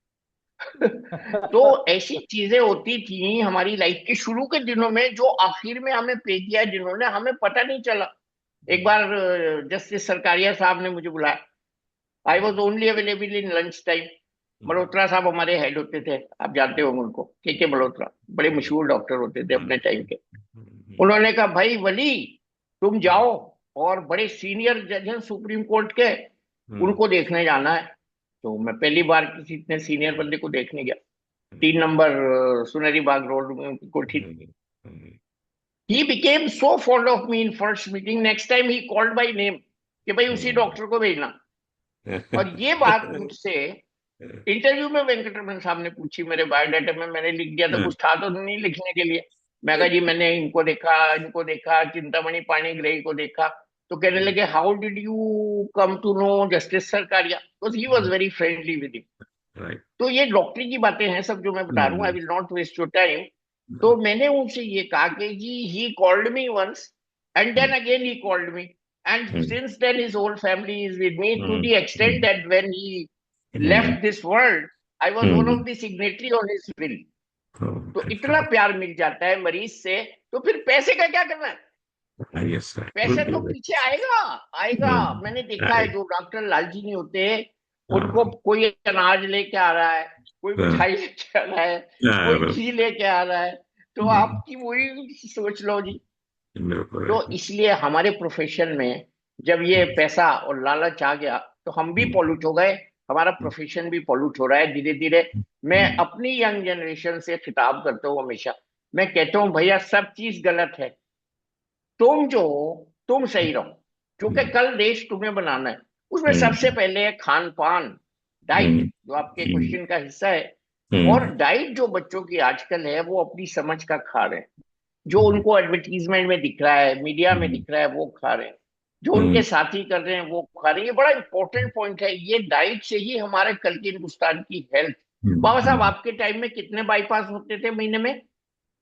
S2: तो ऐसी चीजें होती थी हमारी लाइफ के शुरू के दिनों में, जो आखिर में हमें पे किया जिन्होंने, हमें पता नहीं चला। एक बार जस्टिस सरकारिया साहब ने मुझे बुलाया, I was only available in lunch time. Malhotra साहब हमारे हेड होते थे, आप जानते होंगे उनको, के मल्होत्रा, बड़े मशहूर डॉक्टर होते थे अपने टाइम के। उन्होंने कहा, भाई वली तुम जाओ और बड़े सीनियर जज हैं सुप्रीम कोर्ट के, उनको देखने जाना है। तो मैं पहली बार किसी इतने सीनियर बंदे को देखने गया, 3 नंबर सुनेरी बाग रोड में उनकी कोठी। He became so fond of me in first meeting. Next time he called by name कि भाई उसी डॉक्टर को भेजना। और ये बात मुझसे इंटरव्यू में वेंकटरमन साहब ने पूछी, मेरे बायोडाटा में मैंने लिख दिया था, कुछ था तो नहीं लिखने के लिए। मैं कहा जी मैंने इनको देखा, चिंतामणि पाणिग्राही को देखा। तो कहने लगे, how did you come to know justice Sarkaria, because he was very friendly with him. तो ये डॉक्टरी की बातें हैं सब जो मैं बता रहा हूँ। I will not waste your time. तो मैंने उनसे ये कहा कि जी, he called me once and then again he called me, and since then his whole family is with me, to the extent that when he left this world I was one of the signatory on his will. तो इतना प्यार मिल जाता है मरीज से, तो फिर पैसे का क्या करना है। पैसे तो पीछे आएगा। मैंने देखा है, जो डॉक्टर लालची नहीं होते, उनको कोई अनाज लेके आ रहा है, कोई मिठाई लेके आ रहा है, कोई घी लेके आ रहा है, तो आपकी वही सोच लो जी। तो इसलिए हमारे प्रोफेशन में जब ये पैसा और लालच आ गया, तो हम भी पॉल्यूट हो गए, हमारा प्रोफेशन भी पॉल्यूट हो रहा है धीरे धीरे। मैं अपनी यंग जनरेशन से खिताब करता हूँ हमेशा, मैं कहता हूँ भैया सब चीज गलत है, तुम सही रहो, क्योंकि कल देश तुम्हें बनाना है। उसमें सबसे पहले है खान पान, डाइट, जो आपके क्वेश्चन का हिस्सा है। और डाइट जो बच्चों की आजकल है, वो अपनी समझ का खा रहे हैं। जो उनको एडवर्टीजमेंट में दिख रहा है, मीडिया में दिख रहा है, वो खा रहे हैं। जो उनके साथी कर रहे हैं वो खा रहे हैं। ये बड़ा इंपॉर्टेंट पॉइंट है। ये डाइट से ही हमारे कल के हिंदुस्तान की हेल्थ। बाबा साहब, आपके टाइम में कितने बाईपास होते थे महीने में?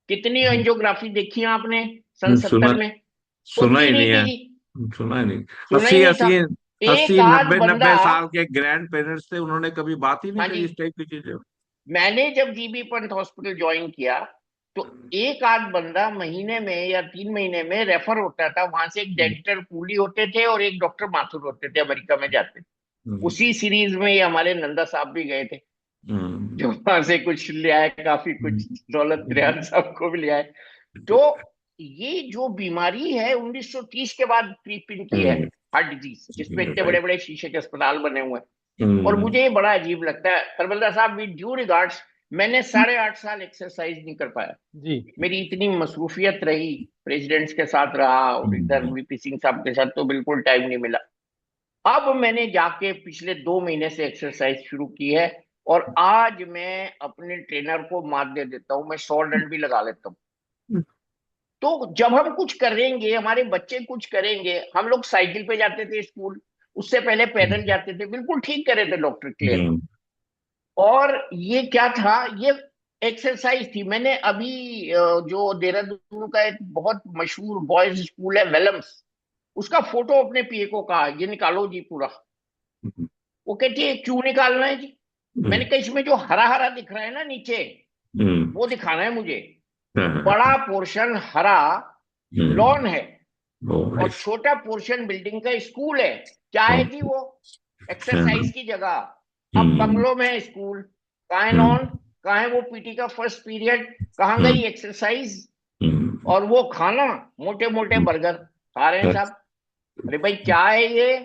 S2: कितनी एंजियोग्राफी देखी आपने सन 70 में?
S1: सुना ही नहीं है, सुना ही नहीं। 80 90 साल के ग्रैंड पेरेंट्स थे, उन्होंने कभी बात ही नहीं की इस टाइप की चीजें।
S2: मैंने जब जीबी पंत हॉस्पिटल ज्वाइन किया, तो एक आध बंदा महीने में या 3 महीने में रेफर होता था। वहां से एक डेंटल कूली होते थे और एक डॉक्टर माथुर होते थे, अमेरिका में जाते थे। उसी सीरीज में ये हमारे नंदा साहब भी गए थे, जो वहां से कुछ ले आए, काफी कुछ दौलत दरियान साहब को भी ले आए। तो ये जो बीमारी है 1930 के बाद क्रीप इन की है, हार्ट डिजीज, जिसपे इतने बड़े बड़े शीशे के अस्पताल बने हुए हैं। और मुझे ये बड़ा अजीब लगता है खरबंदा साहब, विद ड्यू रिगार्ड्स, मैंने 8.5 साल एक्सरसाइज नहीं कर पाया।
S5: जी
S2: मेरी इतनी मसरूफियत रही, प्रेसिडेंट्स के साथ रहा और इधर वीपी सिंह साहब के साथ, तो बिल्कुल टाइम नहीं मिला। अब मैंने जाके पिछले 2 महीने से एक्सरसाइज शुरू की है, और आज मैं अपने ट्रेनर को मात दे देता हूँ, मैं 100 रन भी लगा लेता हूँ। तो जब हम कुछ करेंगे, हमारे बच्चे कुछ करेंगे। हम लोग साइकिल पे जाते थे स्कूल, उससे पहले पैदल जाते थे, बिल्कुल ठीक करे थे डॉक्टर क्लियर। और ये क्या था, ये एक्सरसाइज थी। मैंने अभी जो देहरादून का एक बहुत मशहूर बॉयज स्कूल है वेलम्स, उसका फोटो अपने पीए को कहा ये निकालो जी पूरा। वो कहती है क्यों निकालना है जी? मैंने कहा इसमें जो हरा हरा दिख रहा है ना नीचे, वो दिखाना है मुझे। बड़ा पोर्शन हरा लॉन है और छोटा पोर्शन बिल्डिंग का स्कूल है। क्या है जी वो? एक्सरसाइज की जगह। अब बंगलों में है स्कूल, कहाँ है लॉन, कहाँ है वो पीटी का फर्स्ट पीरियड, कहाँ गई एक्सरसाइज? और वो खाना, मोटे मोटे बर्गर खा रहे हैं साहब। अरे भाई क्या है ये?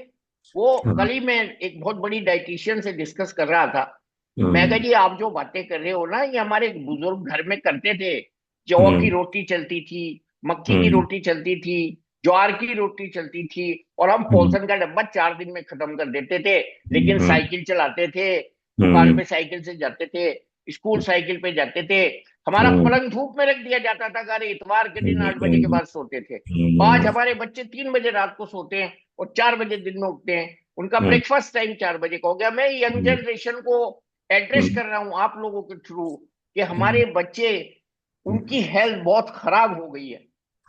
S2: वो कल ही मैं एक बहुत बड़ी डाइटिशियन से डिस्कस कर रहा था। मैं कहा जी आप जो बातें कर रहे हो ना, ये हमारे बुजुर्ग घर में करते थे। जौ की रोटी चलती थी, मक्की की रोटी चलती थी, ज्वार की रोटी चलती थी, और हम पॉल्सन का डब्बा 4 दिन में खत्म कर देते थे। लेकिन साइकिल चलाते थे, दुकान पे साइकिल से जाते थे, स्कूल साइकिल पे जाते थे। हमारा पलंग धूप में रख दिया जाता था, अरे इतवार के दिन 8 बजे के बाद सोते थे। आज हमारे बच्चे 3 बजे रात को सोते हैं और 4 बजे दिन में उठते हैं। उनका ब्रेकफास्ट टाइम 4 बजे का हो गया। मैं यंग जनरेशन को एड्रेस कर रहा हूं आप लोगों के थ्रू कि हमारे बच्चे, उनकी हेल्थ बहुत खराब हो गई है।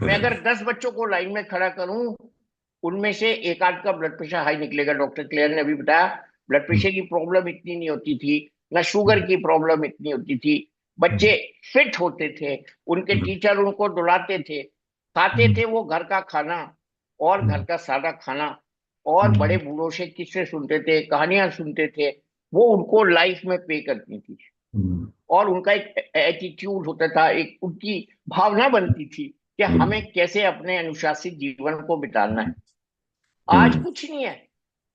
S2: मैं अगर 10 बच्चों को लाइन में खड़ा करूं, उनमें से एक आध का ब्लड प्रेशर हाई निकलेगा। डॉक्टर क्लियर ने अभी बताया ब्लड प्रेशर की प्रॉब्लम इतनी नहीं होती थी, ना शुगर की प्रॉब्लम इतनी होती थी। बच्चे फिट होते थे, उनके टीचर उनको दुलाते थे, खाते थे वो घर का खाना, और घर का सादा खाना, और बड़े बूढ़ों से किस्से सुनते थे, कहानियां सुनते थे। वो उनको लाइफ में पे करती थी, और उनका एक एटीट्यूड होता था, एक उनकी भावना बनती थी कि हमें कैसे अपने अनुशासित जीवन को बिताना है। आज कुछ नहीं है।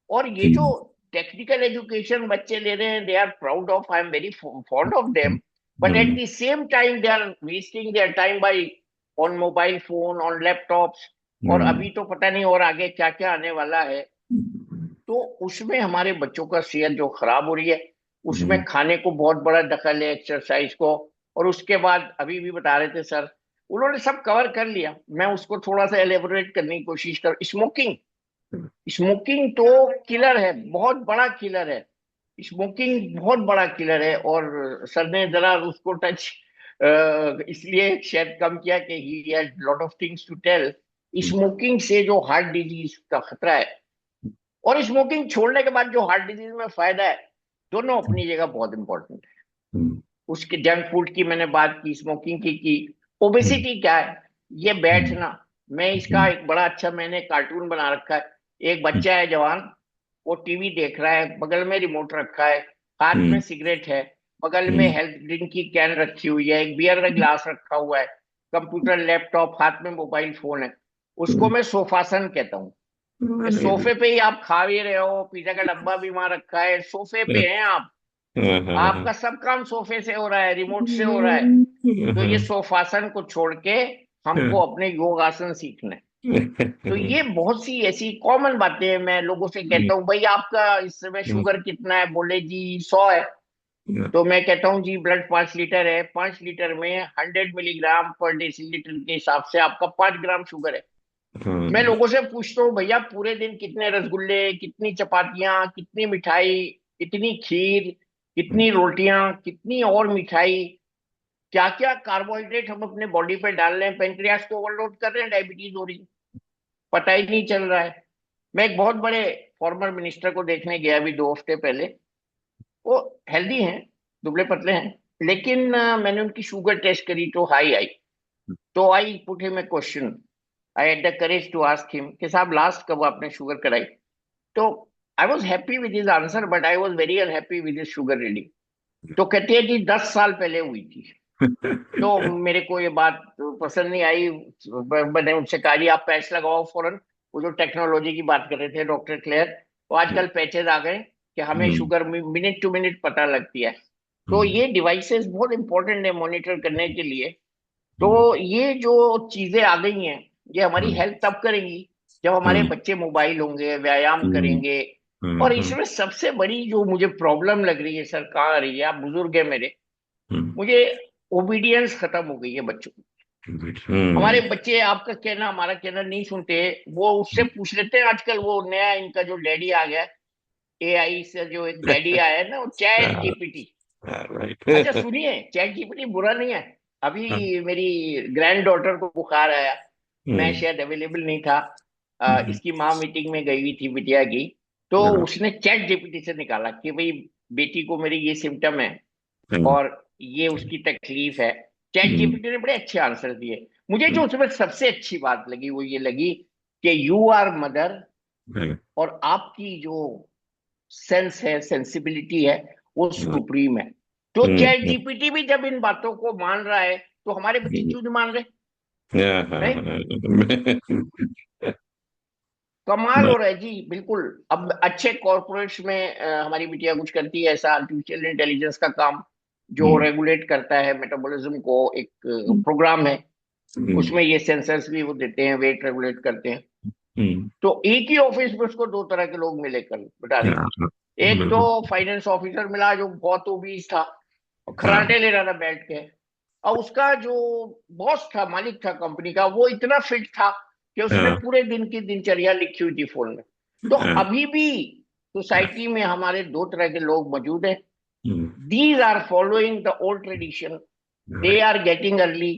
S2: और ये जो टेक्निकल एजुकेशन बच्चे ले रहे हैं, they are proud of, I am very fond of them, but at the same time they are wasting their time by on mobile phone, on laptops. और अभी तो पता नहीं और आगे क्या क्या आने वाला है। तो उसमें हमारे बच्चों का सेहत जो खराब हो रही है, उसमें खाने को बहुत बड़ा दखल है, एक्सरसाइज को। और उसके बाद अभी भी बता रहे थे सर, उन्होंने सब कवर कर लिया, मैं उसको थोड़ा सा एलेबोरेट करने की कोशिश कर। स्मोकिंग, स्मोकिंग तो किलर है, बहुत बड़ा किलर है। स्मोकिंग बहुत बड़ा किलर है। और सर ने जरा उसको टच इसलिए शायद कम किया कि he had lot of things to tell. Smoking से जो हार्ट डिजीज का खतरा है, और स्मोकिंग छोड़ने के बाद जो हार्ट डिजीज में फायदा है, दोनों अपनी जगह बहुत इंपॉर्टेंट है। उसके जंक फूड की मैंने बात की, स्मोकिंग की। ओबेसिटी क्या है? ये बैठना। मैं इसका एक बड़ा अच्छा मैंने कार्टून बना रखा है। एक बच्चा है जवान, वो टीवी देख रहा है, बगल में रिमोट रखा है, हाथ में सिगरेट है, बगल में हेल्थ ड्रिंक की कैन रखी हुई है, एक बियर का ग्लास रखा हुआ है, कंप्यूटर, लैपटॉप, हाथ में मोबाइल फोन है। उसको मैं सोफासन कहता हूँ। कि सोफे पे ही आप खा भी रहे हो, पिज्जा का डब्बा भी वहां रखा है, सोफे पे हैं आप, आपका सब काम सोफे से हो रहा है, रिमोट से हो रहा है। तो ये सोफासन को छोड़ के हमको अपने योगासन सीखना है। तो ये बहुत सी ऐसी कॉमन बातें हैं। मैं लोगों से कहता हूँ भाई आपका इस समय शुगर कितना है? बोले जी 100 है। तो मैं कहता हूँ जी ब्लड 5 लीटर है, 5 लीटर में 100 मिलीग्राम पर डेसीलीटर के हिसाब से आपका 5 ग्राम शुगर है। मैं लोगों से पूछता हूँ भैया पूरे दिन कितने रसगुल्ले, कितनी चपातियां, कितनी मिठाई, कितनी खीर, कितनी रोटियां, कितनी और मिठाई, क्या क्या कार्बोहाइड्रेट हम अपने बॉडी पे डाल रहे हैं, पेनक्रियास को ओवरलोड कर रहे हैं, डायबिटीज हो रही है, पता ही नहीं चल रहा है। मैं एक बहुत बड़े फॉर्मर मिनिस्टर को देखने गया अभी 2 हफ्ते पहले। वो हेल्दी हैं, दुबले पतले हैं, लेकिन मैंने उनकी शुगर टेस्ट करी तो हाई आई। तो I put him a question, I had the courage to ask him कि साहब लास्ट कब आपने शुगर कराई? तो I was happy with his answer, but I was very unhappy with his sugar reading. तो कहती है जी 10 साल पहले हुई थी। तो मेरे को ये बात पसंद नहीं आई। मैंने उनसे कहा जी आप पैच लगाओ फौरन। वो जो टेक्नोलॉजी की बात कर रहे थे डॉक्टर क्लेयर, वो आजकल पैचेज आ गए कि हमें शुगर मिनट टू मिनट पता लगती है। तो ये डिवाइसेस बहुत इंपॉर्टेंट है मॉनिटर करने के लिए। तो ये जो चीजें आ गई हैं, ये हमारी हेल्थ तब करेंगी जब हमारे बच्चे मोबाइल होंगे, व्यायाम करेंगे। और इसमें सबसे बड़ी जो मुझे प्रॉब्लम लग रही है सर, कहाँ आ रही है, आप बुजुर्ग है मेरे, मुझे ओबीडियंस खत्म हो गई है बच्चों की। हमारे बच्चे आपका कहना हमारा कहना नहीं सुनते। वो उससे पूछ लेते हैं, आजकल वो नया इनका जो डैडी आ गया, एआई से जो एक डैडी आया है ना, वो चैट जीपीटी। अच्छा सुनिए, चैट जीपीटी बुरा नहीं है। अभी मेरी ग्रैंड डॉटर को बुखार आया, मैं शायद अवेलेबल नहीं था। इसकी माँ मीटिंग में गई हुई थी बिटिया की। तो उसने चैट जीपीटी से निकाला कि भाई बेटी को मेरी ये सिम्टम है और ये उसकी तकलीफ है। चैट जीपीटी ने बड़े अच्छे आंसर दिए। मुझे जो उसमें सबसे अच्छी बात लगी वो ये लगी कि यू आर मदर, और आपकी जो सेंस है, सेंसिबिलिटी है, वो सुप्रीम है। तो चैट जीपीटी भी जब इन बातों को मान रहा है, तो हमारे बच्चे क्यों नहीं मान रहे? कमाल हो रहा है जी, बिल्कुल। अब अच्छे कॉर्पोरेट्स में हमारी बिटिया कुछ करती है ऐसा आर्टिफिशियल इंटेलिजेंस का काम, जो रेगुलेट करता है मेटाबॉलिज्म को। एक प्रोग्राम है, उसमें ये सेंसर्स भी वो देते हैं, वेट रेगुलेट करते हैं। तो एक ही ऑफिस में उसको दो तरह के लोग मिले कर बता रहे। एक तो फाइनेंस ऑफिसर मिला जो बहुत ओबीस था और खराटे ले रहा था बैठ के, और उसका जो बॉस था, मालिक था कंपनी का, वो इतना फिट था कि उसने पूरे दिन की दिनचर्या लिखी हुई थी फोन में। तो अभी भी सोसाइटी में हमारे दो तरह के लोग मौजूद हैं। These are following the old tradition, they are getting early,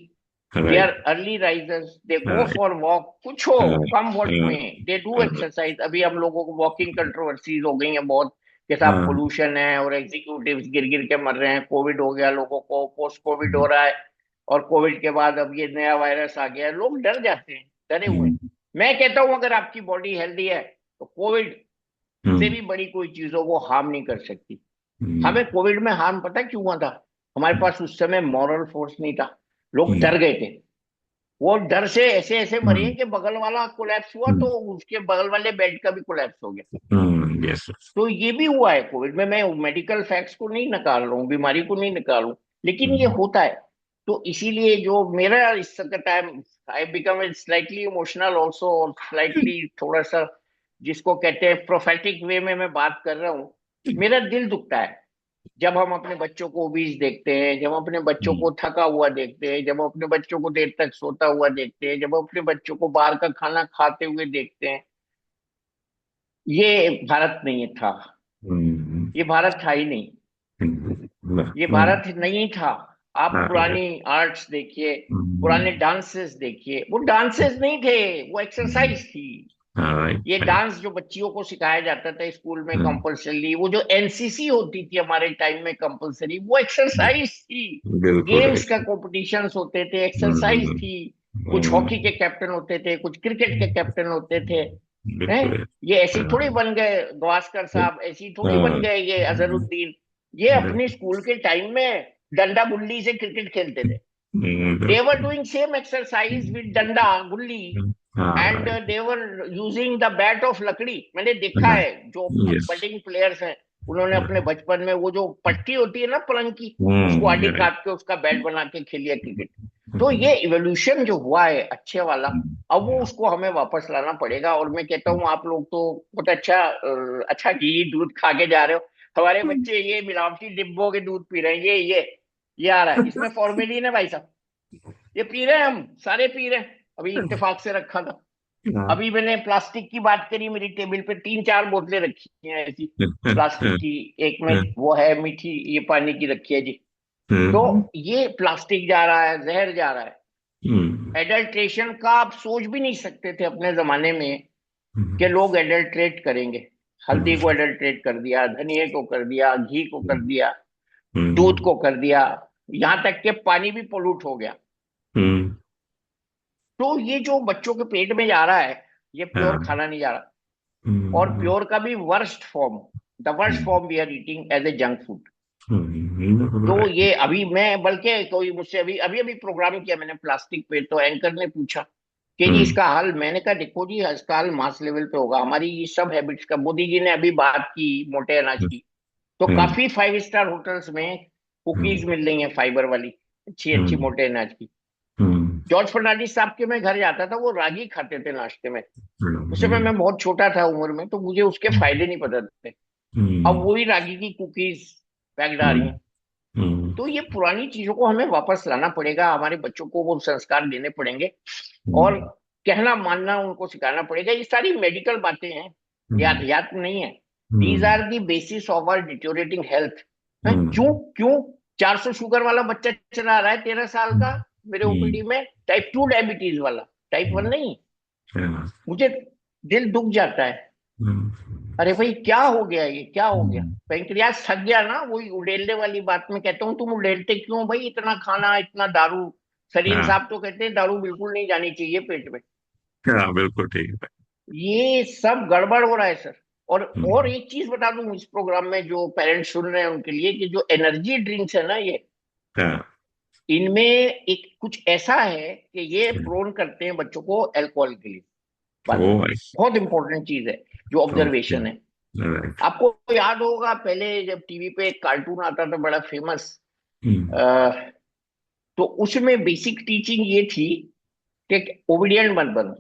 S2: they are early risers, they go for walk, कुछ हो कम वॉट में दे डू एक्सरसाइज। अभी हम लोगों को वॉकिंग कंट्रोवर्सीज हो गई हैं बहुत, के साथ पोल्यूशन है और एग्जीक्यूटिव्स गिर गिर के मर रहे हैं, कोविड हो गया लोगों को, पोस्ट कोविड हो रहा है, और कोविड के बाद अब ये नया वायरस आ गया है, लोग डर जाते हैं, डरे हुए हैं। मैं कहता हूं अगर आपकी बॉडी हेल्दी है तो कोविड से भी बड़ी कोई चीज हो वो हार्म नहीं कर सकती। हमें कोविड में हार्म पता क्यों हुआ था? हमारे पास उस समय मॉरल फोर्स नहीं था, लोग डर गए थे। वो डर से ऐसे ऐसे मरे कि बगल वाला कोलैप्स हुआ तो उसके बगल वाले बेड का भी कोलैप्स हो गया। तो ये भी हुआ है कोविड में। मैं मेडिकल फैक्ट्स को नहीं नकार रहा हूँ, बीमारी को नहीं नकार रहा हूँ, लेकिन ये होता है। तो इसीलिए जो मेरा इस time, I become slightly emotional also, और स्लाइटली थोड़ा सा जिसको कहते हैं प्रोफेटिक वे में मैं बात कर रहा हूँ। मेरा दिल दुखता है जब हम अपने बच्चों को ओबीस देखते हैं, जब हम अपने बच्चों को थका हुआ देखते हैं, जब हम अपने बच्चों को देर तक सोता हुआ देखते हैं, जब हम अपने बच्चों को बाहर का खाना खाते हुए देखते हैं। ये भारत नहीं था, ये भारत था ही नहीं, ये भारत नहीं था। आप पुरानी आर्ट्स देखिए, पुराने डांसेस देखिए, वो डांसेस नहीं थे, वो एक्सरसाइज थी। ये डांस जो बच्चियों को सिखाया जाता था स्कूल में कंपल्सरी, वो जो एनसीसी होती थी हमारे टाइम में कंपल्सरी, वो एक्सरसाइज थी। गेम्स का कॉम्पिटिशंस होते थे, एक्सरसाइज थी। कुछ हॉकी के कैप्टन होते थे, कुछ क्रिकेट के कैप्टन होते थे। हैं? ये ऐसे थोड़ी बन गए गवास्कर साहब, ऐसी थोड़ी बन गए ये अजहरुद्दीन। ये अपने स्कूल के टाइम में डंडा गुल्ली से क्रिकेट खेलते थे। They were doing same exercise with डंडा गुल्ली, and they were using the bat of लकड़ी। मैंने देखा है जो बडिंग प्लेयर्स हैं, उन्होंने अपने बचपन में वो जो पट्टी होती है ना पलंग की, उसको आड़ी काट के उसका बैट बना के खेलिया क्रिकेट। तो ये इवोल्यूशन जो हुआ है अच्छे वाला, अब वो उसको हमें वापस लाना पड़ेगा। और मैं कहता हूँ आप लोग तो बहुत अच्छा घी दूध खा के जा रहे हो। हमारे बच्चे ये मिलावटी डिब्बों के दूध पी रहे हैं, ये आ रहा है, इसमें फॉर्मेलिन है भाई साहब, ये पी रहे हैं, हम सारे पी रहे हैं। अभी इत्तेफाक से रखा था, अभी मैंने प्लास्टिक की बात करी, मेरी टेबल पे 3-4 बोतलें रखी हैं ऐसी प्लास्टिक की, एक में वो है मीठी, ये पानी की रखी है जी। तो ये प्लास्टिक जा रहा है, जहर जा रहा है। एडल्ट्रेशन का आप सोच भी नहीं सकते थे अपने जमाने में कि लोग एडल्ट्रेट करेंगे। हल्दी को एडल्ट्रेट कर दिया, धनिया को कर दिया, घी को कर दिया, दूध को कर दिया, यहाँ तक के पानी भी पोल्यूट हो गया। तो ये जो बच्चों के पेट में जा रहा है, ये प्योर खाना नहीं जा रहा, और प्योर का भी worst form, the worst form we are eating as a junk food. तो ये अभी मैं बल्कि कोई मुझसे अभी अभी अभी प्रोग्राम किया मैंने प्लास्टिक पे, तो एंकर ने पूछा कि जी इसका हाल, मैंने कहा देखो जी इसका हाल मास लेवल पे होगा, हमारी ये सब हैबिट्स का। मोदी जी ने अभी बात की मोटे अनाज की, तो काफी 5 स्टार होटल्स में कुकीज मिल रही हैं फाइबर वाली, अच्छी अच्छी मोटे अनाज की। जॉर्ज फर्नांडिस साहब के मैं घर जाता था, वो रागी खाते थे नाश्ते में। उस समय मैं बहुत छोटा था उम्र में, तो मुझे उसके फायदे नहीं पता थे। अब वही रागी की कुकीज पैक्ड आ रही हैं। तो ये पुरानी चीजों को हमें वापस लाना पड़ेगा, हमारे बच्चों को वो संस्कार देने पड़ेंगे और कहना मानना उनको सिखाना पड़ेगा। ये सारी मेडिकल बातें हैं, ये अध्यात्म नहीं है। These are the basis of our deteriorating health. क्यों क्यों 400 शुगर वाला बच्चा चला रहा है 13 साल का मेरे ओपीडी में, टाइप 2 डायबिटीज वाला, टाइप 1 नहीं। मुझे दिल दुख जाता है। अरे भाई क्या हो गया, ये क्या हो गया? पेंक्रियास थक गया ना, वही उड़ेलने वाली बात में कहता हूँ, तुम उड़ेलते क्यों भाई? इतना खाना, इतना दारू। सलीम साहब तो कहते हैं दारू बिल्कुल नहीं जानी चाहिए पेट में।
S1: हाँ बिल्कुल ठीक है।
S2: ये सब गड़बड़ हो रहा है सर। और एक चीज बता दूं इस प्रोग्राम में, जो पेरेंट्स सुन रहे हैं उनके लिए, कि जो एनर्जी ड्रिंक्स है ना, ये इनमें एक कुछ ऐसा है कि ये प्रोन करते हैं बच्चों को अल्कोहल के लिए। बहुत इंपॉर्टेंट चीज है जो ऑब्जर्वेशन है। आपको याद होगा पहले जब टीवी पे एक कार्टून आता था बड़ा फेमस, तो उसमें बेसिक टीचिंग ये थी कि ओबीडियंट मत बनो।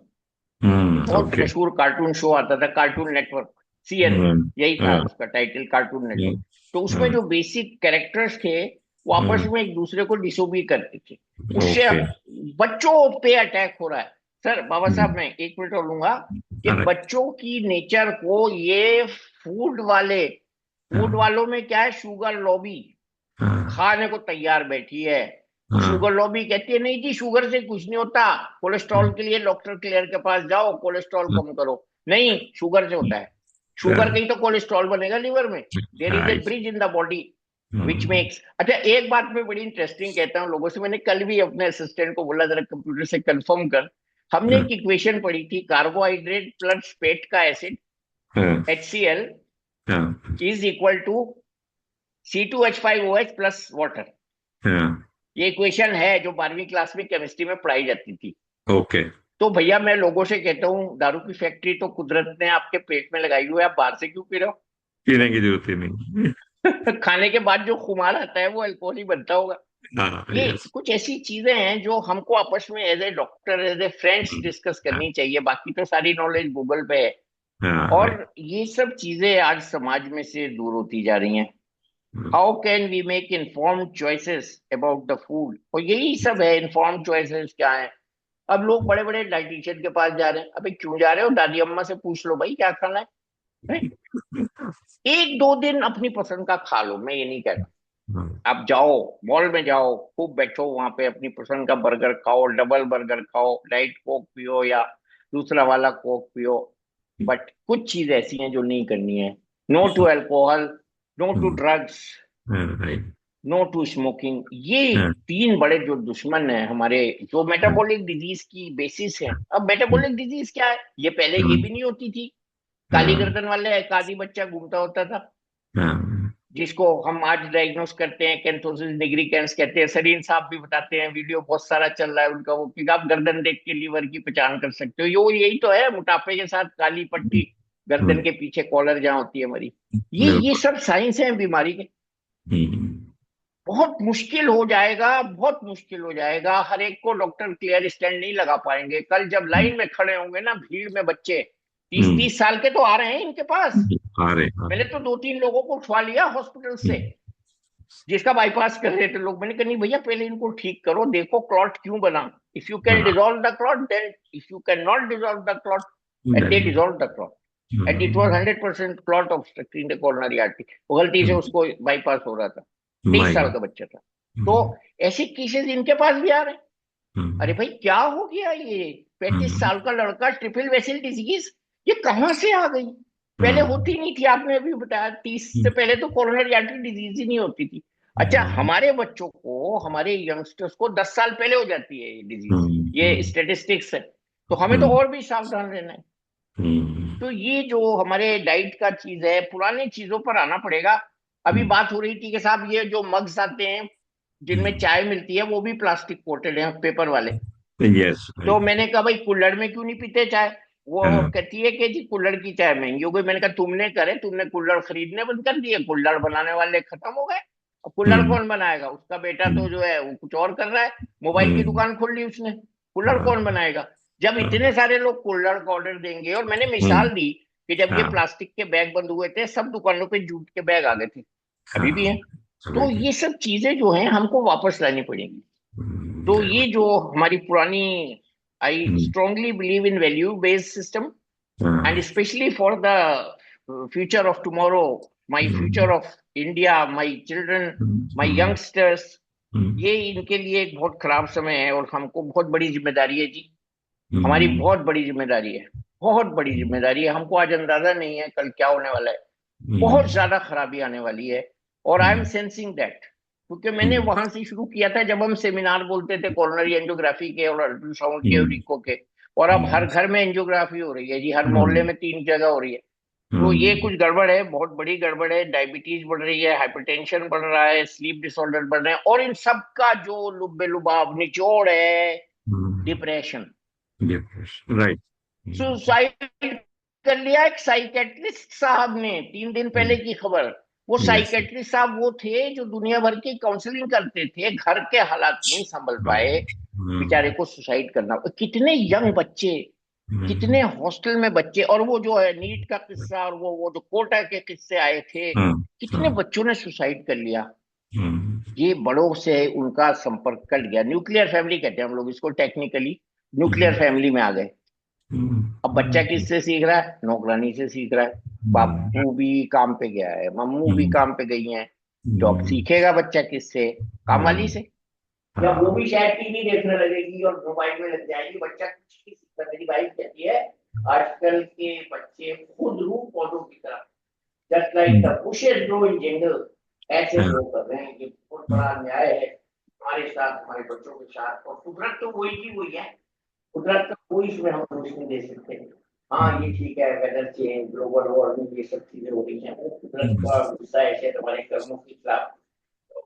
S2: बहुत मशहूर कार्टून शो आता था, कार्टून नेटवर्क, सीएन, यही था उसका टाइटल, कार्टून नेटवर्क। तो उसमें जो बेसिक कैरेक्टर्स थे वो आपस में एक दूसरे को डिसोबी करते थे, उससे बच्चों पे अटैक हो रहा है। सर बाबा साहब मैं 1 मिनट और लूंगा कि बच्चों की नेचर को ये फूड वालों में क्या है, शुगर लॉबी खाने को तैयार बैठी है। शुगर लॉबी कहती है नहीं जी शुगर से कुछ नहीं होता, कोलेस्ट्रॉल के लिए डॉक्टर क्लियर के पास जाओ, कोलेस्ट्रॉल कम करो। नहीं, शुगर से होता है। शुगर कहीं तो कोलेस्ट्रॉल बनेगा लिवर में। There is a bridge in the body which makes. अच्छा एक बात मैं बड़ी इंटरेस्टिंग कहता हूँ लोगों से, मैंने कल भी अपने असिस्टेंट को बोला जरा कंप्यूटर से कंफर्म कर। हमने एक इक्वेशन पढ़ी थी, कार्बोहाइड्रेट प्लस फेट का acid HCl is equal to C2H5OH plus water. ये इक्वेशन है जो 12वीं क्लास में केमिस्ट्री में पढ़ाई जाती थी।
S1: ओके।
S2: तो भैया मैं लोगों से कहता हूँ दारू की फैक्ट्री तो कुदरत ने आपके पेट में लगाई हुई है, आप बाहर से क्यों पी रहे हो?
S1: पीने की जरूरत ही नहीं।
S2: खाने के बाद जो खुमार आता है वो अल्कोहल ही बनता होगा। ये कुछ ऐसी चीजें हैं जो हमको आपस में as a doctor, as a friends discuss करनी चाहिए। बाकी तो सारी नॉलेज गूगल पे है। और ये सब चीजें आज समाज में से दूर होती जा रही हैं। How can we make informed choices about the food? और यही सब है, इन्फॉर्म्ड चॉइसेस क्या है। अब लोग बड़े बड़े डाइटिशियन के पास जा रहे हैं। अबे क्यों जा रहे हो? दादी अम्मा से पूछ लो भाई क्या खाना है? 1-2 दिन अपनी पसंद का खा लो, मैं ये नहीं कहता। आप जाओ मॉल में, जाओ खूब बैठो वहां पे, अपनी पसंद का बर्गर खाओ, डबल बर्गर खाओ, डाइट कोक पियो या दूसरा वाला कोक पियो। बट कुछ चीज ऐसी हैं जो नहीं करनी है। No to alcohol, no to drugs, no to smoking. ये 3 बड़े जो दुश्मन है हमारे, जो मेटाबॉलिक डिजीज की बेसिस है। अब मेटाबॉलिक डिजीज क्या है? ये पहले ये भी नहीं होती थी। काली गर्दन वाले एक आदि बच्चा घूमता होता था जिसको हम आज डायग्नोस करते हैं कैंथोसिस निग्रिकेंस कहते हैं। सलीम साहब भी बताते हैं, वीडियो बहुत सारा चल रहा है उनका, वो कि आप गर्दन देख के लीवर की पहचान कर सकते हो। यही तो है मोटापे के साथ काली पट्टी गर्दन के पीछे, कॉलर जहाँ होती है हमारी। ये सब साइंस है बीमारी के। बहुत मुश्किल हो जाएगा, बहुत मुश्किल हो जाएगा। हर एक को डॉक्टर क्लियर स्टैंड नहीं लगा पाएंगे। कल जब लाइन में खड़े होंगे ना भीड़ में बच्चे, 30-30 साल के तो आ रहे हैं इनके पास। मैंने तो 2-3 लोगों को उठवा लिया हॉस्पिटल से जिसका बाईपास कर रहे थे लोग। मैंने कहा नहीं भैया पहले इनको ठीक करो, देखो क्लॉट क्यों बना। If you can dissolve the clot then, if you can not dissolve the clot, and they dissolve the clot and it was 100% clot obstructing the coronary artery. वो गलती से उसको बाईपास हो रहा था, 23 साल का बच्चा था। तो ऐसे केसेस इनके पास भी आ रहे हैं। अरे भाई क्या हो गया? ये 35 साल का लड़का, ट्रिपल वेसल डिजीज, ये कहां से आ गई? पहले होती नहीं थी, आपने अभी बताया 30 से पहले तो कोरोनरी आर्टरी डिजीज ही नहीं होती थी। अच्छा हमारे बच्चों को, हमारे यंगस्टर्स को 10 साल पहले हो जाती है ये डिजीज। ये स्टेटिस्टिक्स है। तो हमें तो और भी सावधान रहना है। तो ये जो हमारे डाइट का चीज है, पुरानी चीजों पर आना पड़ेगा। अभी बात हो रही थी कि साहब ये जो मग्स आते हैं जिनमें चाय मिलती है वो भी प्लास्टिक कोटेड है, पेपर वाले।
S1: यस,
S2: तो मैंने कहा भाई कुल्हड़ में क्यों नहीं पीते चाय? वो कहती है कि जी कुल्हड़ की चाय महंगी हो गई। मैंने कहा तुमने करे, तुमने कुल्हड़ खरीदने बंद कर दिए, कुल्हड़ बनाने वाले खत्म हो गए। अब कुल्हड़ कौन बनाएगा? उसका बेटा तो जो है वो कुछ और कर रहा है, मोबाइल की दुकान खोल ली उसने। कुल्हड़ कौन बनाएगा? जब इतने सारे लोग कुल्हड़ का ऑर्डर देंगे, और मैंने मिसाल दी कि जब ये प्लास्टिक के बैग बंद हुए थे सब दुकानों पे जूट के बैग आ गए थे, अभी भी है। तो ये सब चीजें जो है हमको वापस लानी पड़ेंगी। तो ये जो हमारी पुरानी, I strongly believe in value based system, and specially for the future of tomorrow, my future of India, my children, my youngsters, ये इनके लिए एक बहुत खराब समय है और हमको बहुत बड़ी जिम्मेदारी है जी। हमारी बहुत बड़ी जिम्मेदारी है, बहुत बड़ी जिम्मेदारी है। हमको आज अंदाजा नहीं है कल क्या होने वाला है, बहुत ज्यादा खराबी आने वाली है। और आई एम सेंसिंग दैट, क्योंकि मैंने वहां से शुरू किया था जब हम सेमिनार बोलते थे कोरोनरी एंजियोग्राफी के और अल्ट्रासाउंड के और इको के, और अब हर घर में एंजियोग्राफी हो रही है जी, हर मोहल्ले में 3 जगह हो रही है। तो ये कुछ गड़बड़ है, बहुत बड़ी गड़बड़ है। डायबिटीज बढ़ रही है, हाइपरटेंशन बढ़ रहा है, स्लीप डिसऑर्डर बढ़ रहे हैं, और इन सब का जो लुब्बे लुबाब निचोड़ है डिप्रेशन।
S1: राइट।
S2: सुसाइड कर लिया एक साइकेट्रिस्ट साहब ने, 3 दिन पहले की खबर। वो साइकेट्रिस्ट साहब वो थे जो दुनिया भर की काउंसलिंग करते थे, घर के हालात नहीं संभल पाए, बेचारे को सुसाइड करना। कितने यंग बच्चे, कितने हॉस्टल में बच्चे, और वो जो है नीट का किस्सा, और वो जो कोटा के किस्से आए थे, कितने बच्चों ने सुसाइड कर लिया। ये बड़ों से उनका संपर्क कट गया। न्यूक्लियर फैमिली कहते हैं हम लोग इसको, टेक्निकली न्यूक्लियर फैमिली में आ गए। अब बच्चा किससे सीख रहा है? नौकरानी से सीख रहा है। बापू भी काम पे गया है, मम्मू भी काम पे गई हैं, तो अब सीखेगा बच्चा किससे? काम वाली से। या वो भी शायद टीवी देखने लगेगी और मोबाइल में लग जाएगी, बच्चा कुछ नहीं सीखता। मेरी वाइफ कहती है आजकल के बच्चे खुद रूह पौधों की तरह, just like the bushes grow in jungle, ऐसे ग्रो कर रहे हैं। ये बहुत बड़ा अन्याय है हमारे साथ, हमारे बच्चों के साथ। और कुदरत तो वही की वही है, कुदरत का कोई इसमें हम दोष नहीं दे सकते। हाँ ये ठीक है, वेदर चेंज, ग्लोबल वार्मिंग, ये सब चीजें हो रही हैं, वो कुदरत का गुस्सा है, शायद हमारे कर्मों के खिलाफ।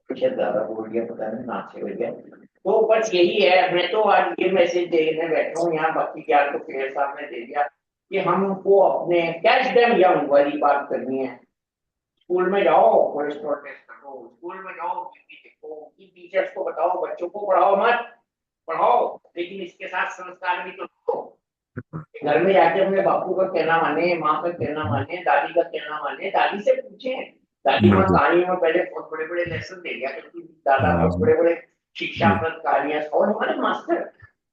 S2: कुछ ज्यादा बोल गया, पता नहीं नाक से हो गया। तो बस यही है, मैं तो आज ये मैसेज देने बैठा हूँ यहाँ, बाकी क्या तो प्लेयर साहब ने दे दिया कि हमको अपने कैच देम यंग वाली बात करनी है। स्कूल में जाओ, कोलेस्ट्रॉल टेस्ट करो, स्कूल में जाओ, बीपी देखो, की टीचर्स को बताओ, बच्चों को पढ़ाओ मत, पढ़ाओ लेकिन इसके साथ संस्कार भी तो दो। घर में जाके अपने बापू का कहना माने, माँ का कहना माने, दादी का कहना माने, दादी से पूछे। दादी माँ कहानियों में पहले बहुत बड़े बड़े लेसन दे दिया करती थी, दादा बहुत बड़े बड़े शिक्षाप्रद कहानियां। और हमारे मास्टर,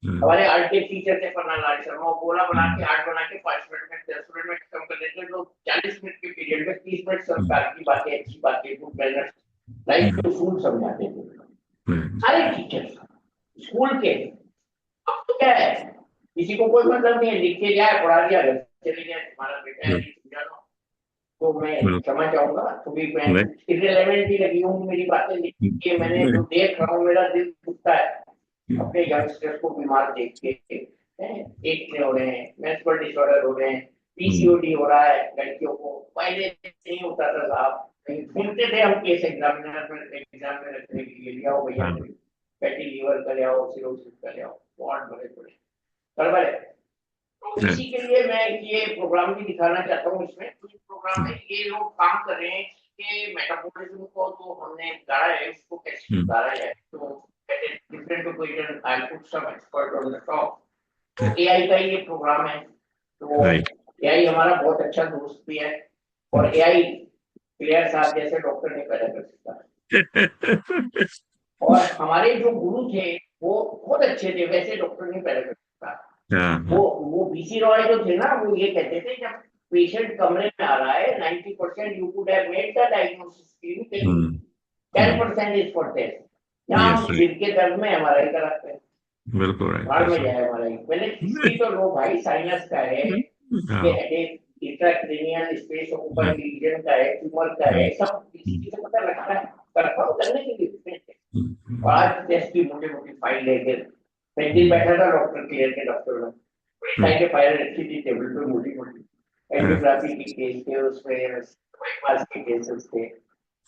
S2: हमारे आर्ट के टीचर थे पन्नालाल शर्मा, वो गोला बना के आर्ट बना के 5 मिनट में 10 मिनट में खत्म कर देते। लोग 40 मिनट के पीरियड में 30 मिनट संस्कार की बातें, अच्छी बातें, गुड मैनर्स, लाइफ के उसूल समझाते थे सारे टीचर स्कूल के। अब तो क्या है, किसी को कोई मतलब नहीं है, लिख के जाए, पढ़ा दिया, घर चले गए, तुम्हारा बेटा है समझा दो। तो मैं क्षमा चाहूंगा, क्योंकि मैं इररिलेवेंट ही लगी हूँ मेरी बातें लिख के। मैंने जो देख रहा हूँ मेरा दिल दुखता है अपने यंगस्टर्स को बीमार देख के। एक हो रहे हैं, मेंस्ट्रुअल डिसऑर्डर हो रहे हैं, पीसीओडी हो रहा है लड़कियों को, पहले नहीं होता था साहब। सुनते थे हम केस एग्जाम में रखने के लिए, लिया हो भैया फैटी लीवर का ले आओ, सिरोसिस का ले आओ, बहुत बड़े बड़े गड़बड़ है। तो इसी के लिए मैं ये प्रोग्राम भी दिखाना चाहता हूँ। इसमें कुछ प्रोग्राम में ये लोग काम कर रहे हैं कि मेटाबॉलिज्म को तो हमने गाड़ा है, इसको कैसे सुधारा जाए। तो different equation, I put some expert on the top. तो एआई का ये प्रोग्राम है। तो एआई हमारा बहुत अच्छा दोस्त भी है, और एआई प्लेयर साहब जैसे डॉक्टर नहीं पैदा कर सकता। और हमारे जो गुरु थे वो बहुत अच्छे थे, वैसे डॉक्टर नहीं पैदा कर सकता। वो बीसी रॉय जो थे ना, वो ये कहते थे जब पेशेंट कमरे में आ रहा है 90% you could have made the diagnosis, 10% is for test. यहाँ हम सिर के दर्द में एमआरआई कराते हैं,
S1: बिल्कुल
S2: बाहर में जाए एमआरआई। पहले हिस्ट्री तो लो भाई, साइनस का है, इंट्राक्रैनियल स्पेस ऑक्यूपाइंग रीजन का है, ट्यूमर का है, सब किसी से पता लगता है, कंफर्म करने के लिए। आज टेस्ट की मोटी मोटी फाइल लेकर एक दिन बैठा था डॉक्टर क्लियर के डॉक्टर में, के फाइल रखी थी टेबल पे मोटी मोटी, एंजियोग्राफी के केस थे उसमें, बाईपास के केसेस थे।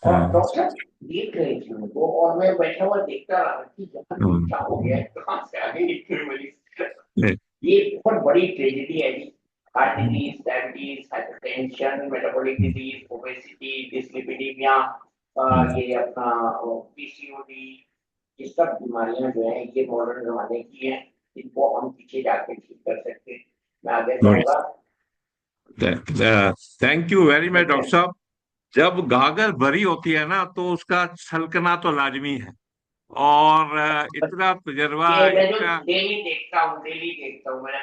S2: और
S1: हाँ,
S2: डॉक्टर देख रहे थे उनको, और मैं बैठा हुआ देखता रहा कि यार ये क्या हो गया है, कहाँ से आ गई इतनी बड़ी। ये बहुत बड़ी ट्रेजेडी है जी। Heart disease, diabetes, hypertension, metabolic disease, obesity, dyslipidemia, ये अपना पीसीओडी, ये सब बीमारियां जो है ये मॉडर्न जमाने की हैं। इनको हम पीछे जाके ठीक कर सकते हैं। मैं आगे जाऊंगा।
S1: Thank you very much doctor साहब। जब गागर भरी होती है ना तो उसका छलकना तो लाजमी है। और इतना तजर्बा,
S2: ये मैं जो
S1: इतना।
S2: डेली देखता हूँ मैं।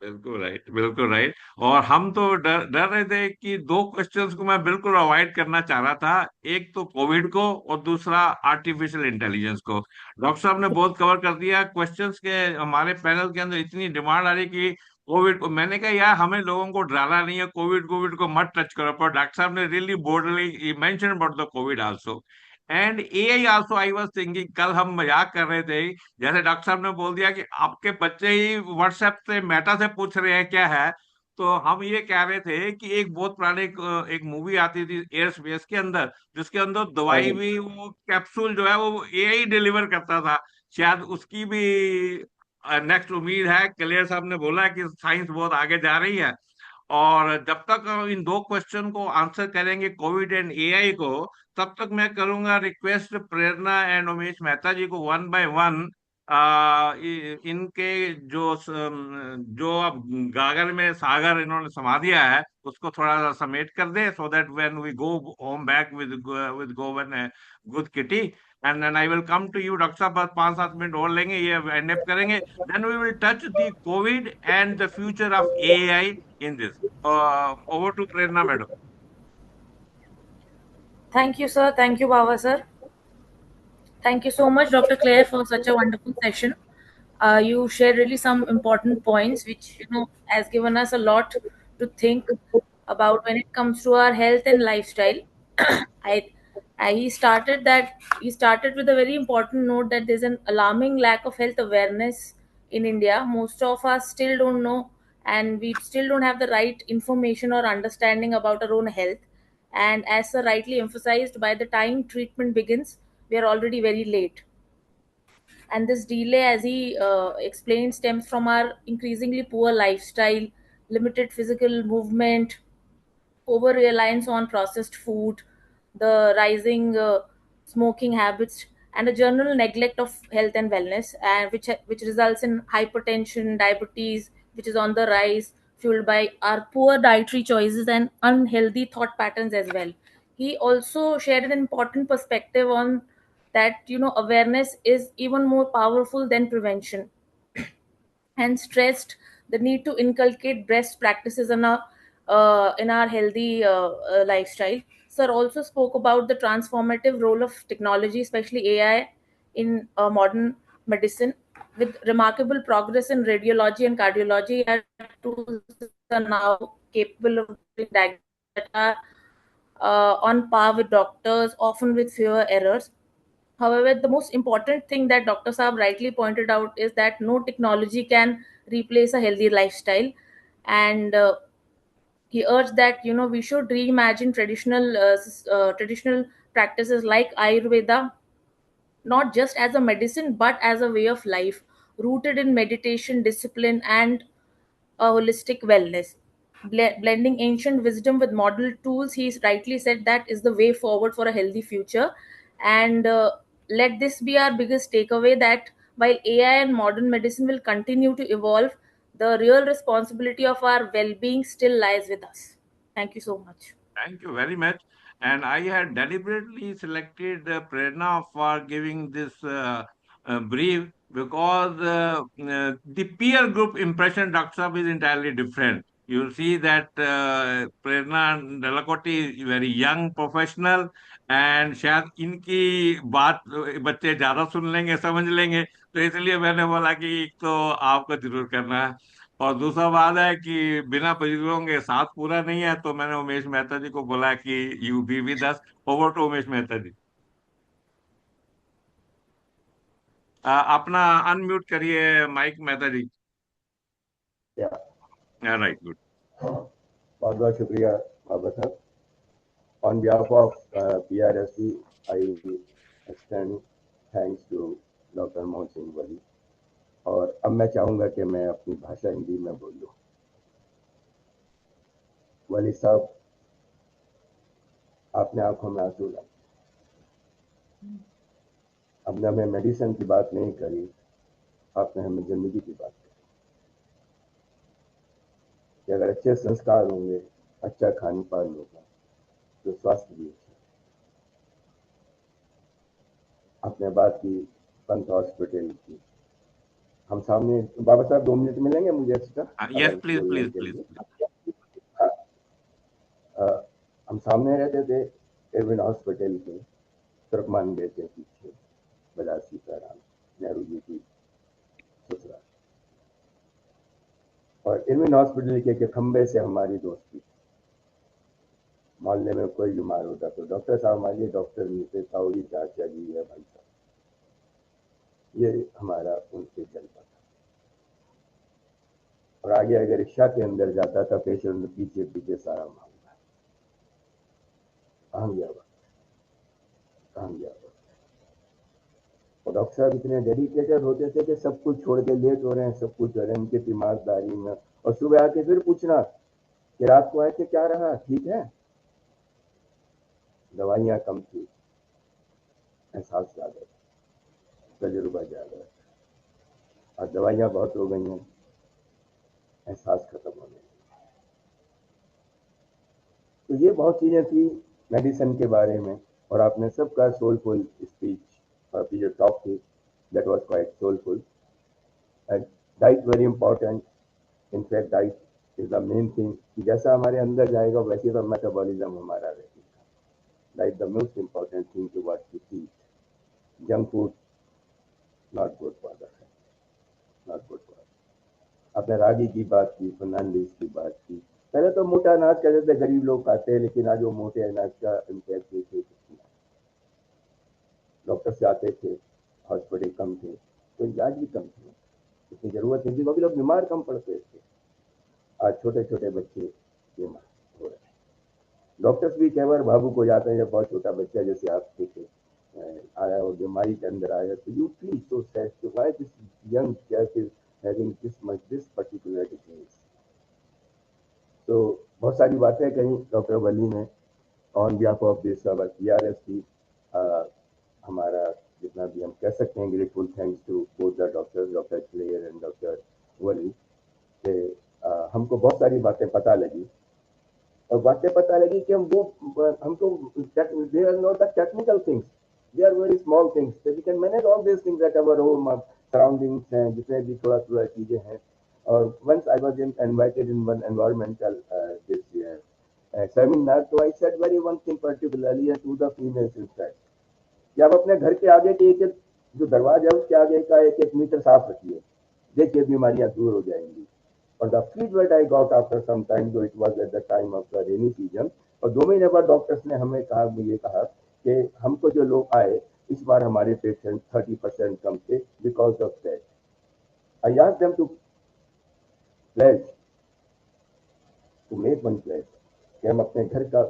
S1: बिल्कुल राइट, बिल्कुल राइट। और हम तो डर डर रहे थे कि दो क्वेश्चंस को मैं बिल्कुल अवॉइड करना चाह रहा था। एक तो कोविड को और दूसरा आर्टिफिशियल इंटेलिजेंस को। डॉक्टर साहब ने बहुत कवर कर दिया क्वेश्चंस के। हमारे पैनल के अंदर इतनी डिमांड आ रही कि कोविड को, मैंने कहा यार हमें लोगों को डराना नहीं है, कोविड कोविड को मत टच करो, पर डॉक्टर साहब ने really boldly mention about the Covid also and AI also. I was thinking, कल हम मजाक कर रहे थे, जैसे डॉक्टर साहब ने बोल दिया कि आपके बच्चे ही व्हाट्सएप से मेटा से पूछ रहे हैं क्या है, तो हम ये कह रहे थे कि एक बहुत पुराने एक मूवी आती थी एयर स्पेस के अंदर, जिसके अंदर
S2: हाँ
S1: दवाई
S2: जी।
S1: भी, वो कैप्सूल जो है वो एआई डिलीवर करता था। शायद उसकी भी नेक्स्ट उम्मीद है। क्लियर साहब ने बोला कि साइंस बहुत आगे जा रही है। और जब तक इन दो क्वेश्चन को आंसर करेंगे कोविड एंड एआई को, तब तक मैं करूंगा रिक्वेस्ट प्रेरणा एंड उमेश मेहता जी को वन बाय वन इनके जो अब गागर में सागर इन्होंने समा दिया है उसको थोड़ा सा समेट कर दे, so that when we go home back with गोवन good kitty. And then I will come to you doctor साहब, बस 5-7 मिनट और लेंगे, ये एंड अप करेंगे। Then we will touch the covid and the future of AI in this. Over to Prerna, madam.
S5: Thank you, sir. Thank you, Baba, sir. Thank you so much, Dr. Claire, for such a wonderful session. You shared really some important points, which has given us a lot to think about when it comes to our health and lifestyle. I, he started with a very important note that there's an alarming lack of health awareness in India. Most of us still don't know, and we still don't have the right information or understanding about our own health. And as sir rightly emphasized, by the time treatment begins, we are already very late. And this delay, as he explained, stems from our increasingly poor lifestyle, limited physical movement, over reliance on processed food, the rising smoking habits, and a general neglect of health and wellness, and which results in hypertension, diabetes, which is on the rise, fueled by our poor dietary choices and unhealthy thought patterns as well. He also shared an important perspective on that awareness is even more powerful than prevention, and stressed the need to inculcate best practices in our healthy lifestyle. Sir also spoke about the transformative role of technology, especially AI, in modern medicine. With remarkable progress in radiology and cardiology, our tools are now capable of doing diagnosis that are on par with doctors, often with fewer errors. However, the most important thing that Dr. Saab rightly pointed out is that no technology can replace a healthy lifestyle. And he urged that we should reimagine traditional practices like Ayurveda, not just as a medicine but as a way of life, rooted in meditation, discipline, and a holistic wellness. Blending ancient wisdom with modern tools, he rightly said that is the way forward for a healthy future. And let this be our biggest takeaway, that while AI and modern medicine will continue to evolve, the real responsibility of our well being still lies with us. Thank you so much.
S1: Thank you very much. And I had deliberately selected Prerna for giving this brief because the peer group impression, Dr. Saab, is entirely different. You see that Prerna Dalakoti is very young professional, and शायद इनकी बात बच्चे ज्यादा सुन लेंगे, समझ लेंगे, तो इसलिए मैंने बोला कि एक तो आपको जरूर करना है। और दूसरा बात है कि बिना बुजुर्गों के साथ पूरा नहीं है, तो मैंने उमेश मेहता जी को बोला कि you be with us. Over to Umesh Mehta ji. अपना अनम्यूट करिए माइक मेहता जी।
S6: या
S1: राइट, गुड।
S6: बहुत बहुत शुक्रिया बाबा साहब। On behalf of PRSC, I extend thanks to doctor Mohan Singh Wali. और अब मैं चाहूँगा कि मैं अपनी भाषा हिंदी में बोलूँ। वली साहब, आपने आंखों में आंसू लाए। आपने हमें मेडिसिन की बात नहीं करी, आपने हमें जिंदगी की बात करी कि अगर अच्छे संस्कार होंगे, अच्छा खान पान होगा तो स्वास्थ्य भी अच्छा। आपने बात की पंत हॉस्पिटल की। हम सामने, बाबा साहब 2 मिनट मिलेंगे मुझे एक्स्ट्रा?
S1: Yes, please.
S6: हम सामने रहते थे एविन हॉस्पिटल के तुर्कमान गेट के पीछे, बाजार सीताराम, नेहरू जी की ससुराल। और एविन हॉस्पिटल के खंबे से हमारी दोस्ती। मोहल्ले में कोई बीमार होता तो डॉक्टर साहब हमारे डॉक्टर नहीं थे, ताऊरी चाचा जी है भाई साहब, ये हमारा उनसे चलता था। और आगे अगर रिक्शा के अंदर जाता था पेशेंट, पीछे पीछे सारा मामला। कहाँ गया वक्त? और डॉक्टर साहब इतने डेडिकेटेड होते थे कि सब कुछ छोड़ के लेट हो रहे हैं, सब कुछ हो रहे हैं उनकी तीमारदारी में। और सुबह आके फिर पूछना कि रात को आए थे, क्या रहा, ठीक है? दवाइयाँ कम थी, एहसास ज्यादा था, तजुर्बा ज्यादा था। और दवाइयाँ बहुत हो गई हैं, एहसास खत्म हो गया। तो ये बहुत चीजें थी मेडिसिन के बारे में। और आपने सबका सोलफुल स्पीच, आपकी जो टॉक थी, that was quite soulful. Diet very important. In fact diet is the main thing. जैसा हमारे अंदर जाएगा वैसे तो मेटाबॉलिज्म हमारा रहेगा। Diet the most important thing to what to eat. Junk food not good for the health, not good for. आपने रागी की बात की, फर्नांडिस की बात की। पहले तो मोटा अनाज कहते थे गरीब लोग खाते हैं, लेकिन आज वो मोटे अनाज का इम्पैक्ट देखिए कितना। डॉक्टर से आते थे, हॉस्पिटल कम थे, तो इलाज भी कम थे, इतनी जरूरत नहीं थी, कभी लोग बीमार कम पड़ते थे। आज छोटे छोटे बच्चे बीमार हो रहे हैं। डॉक्टर्स भी कई बार भावुक हो जाते हैं जब बहुत छोटा बच्चा, जैसे आप देखे आया और बीमारी के अंदर आया, तो यू फील सो सैड कि why this young child is having this particular disease. तो बहुत सारी बातें कही डॉक्टर वली ने on behalf of this PRSC। हमारा जितना भी हम कह सकते हैं, grateful thanks to both the doctors, doctor Claire and doctor Wali, कि हमको बहुत सारी बातें पता लगी। और बातें पता लगी कि हमको they are not the technical things, they are very small things, we can manage all this things at our home, surroundings हैं, जितने भी थोड़ा थोड़ा चीजें हैं। और once I was invited in one environmental this seminar, so I said very one thing particularly to the females inside, कि आप अपने घर के आगे के एक जो दरवाजा है उसके आगे का 1-1 मीटर साफ रखिए, देखिए बीमारियां दूर हो जाएंगी। और the feedback I got after some time, जो it was at the time of the rainy season, और 2 महीने बाद डॉक्टर्स ने हमें कहा, मुझे कहा कि हमको जो लोग आए इस बार हमारे पेशेंट 30% कम थे because of that. I asked them to pledge, to make one pledge, कि हम अपने घर का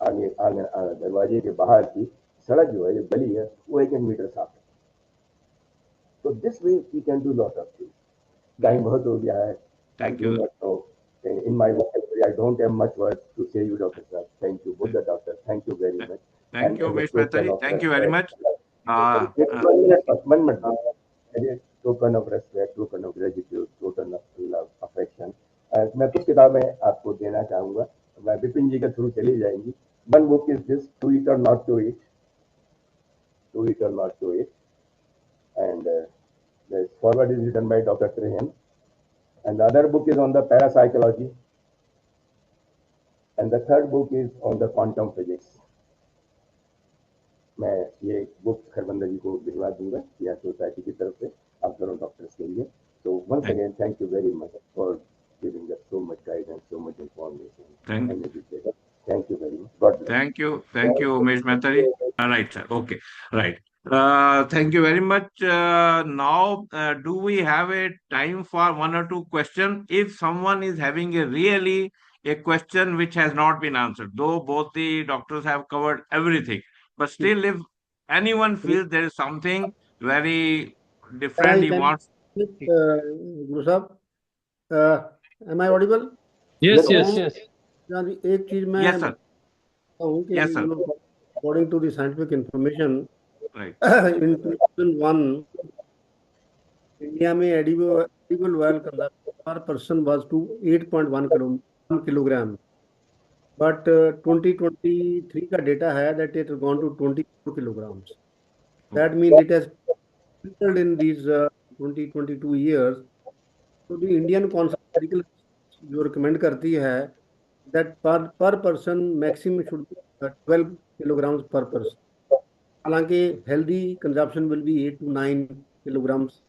S6: आगे दरवाजे के बाहर की सड़क जो है, जो गली है, वो 1-1 मीटर साफ है। तो this way we can do lot of things. Time बहुत हो गया है।
S1: Thank you.
S6: In my vocabulary, I don't have much words to say you, Dr. Sir. Thank you, both the doctors. Thank you very much.
S1: Thank you, Umesh Mehta. Thank you very much.
S6: One minute. Token of respect, token of gratitude, token of love, affection. मैं कुछ किताबें आपको देना चाहूंगा, मैं विपिन जी के through चली जाएंगी। One book is this, To Eat or Not to Eat. To Eat or Not to Eat. And the forward is written by Dr. Trahan. And the other book is on the parapsychology. And the third book is on the quantum physics. मैं ये book Kharbanda जी को भिजवा दूंगा या society की तरफ से आप दोनों डॉक्टर्स के लिए। तो once again, thank you very much for giving us so much guidance, so much information. Thank you very much. God bless.
S1: Thank you, Umesh Mehta. Right, sir. Okay, right. Thank you very much. Now, do we have a time for 1 or 2 questions? If someone is having a really a question which has not been answered, though both the doctors have covered everything. But still, if anyone feels there is something very different he wants.
S4: गुरु साहब, am I audible?
S3: Yes,
S6: Yes,
S3: yes, yes.
S4: यार एक चीज मैं
S1: Yes, sir.
S4: बताता हूँ कि
S1: Yes, sir.
S4: according to the scientific information,
S1: Right.
S4: in 2001, India में edible oil consumption per person was to 8.1 kilogram. But 2023 का डेटा है that it has gone to 24 kilograms. That means it has tripled in these 2022 years. तो the Indian Council of Medical जो recommend करती है that per person maximum should be 12 kilograms per person. हालांकि healthy consumption will be 8 to 9 kilograms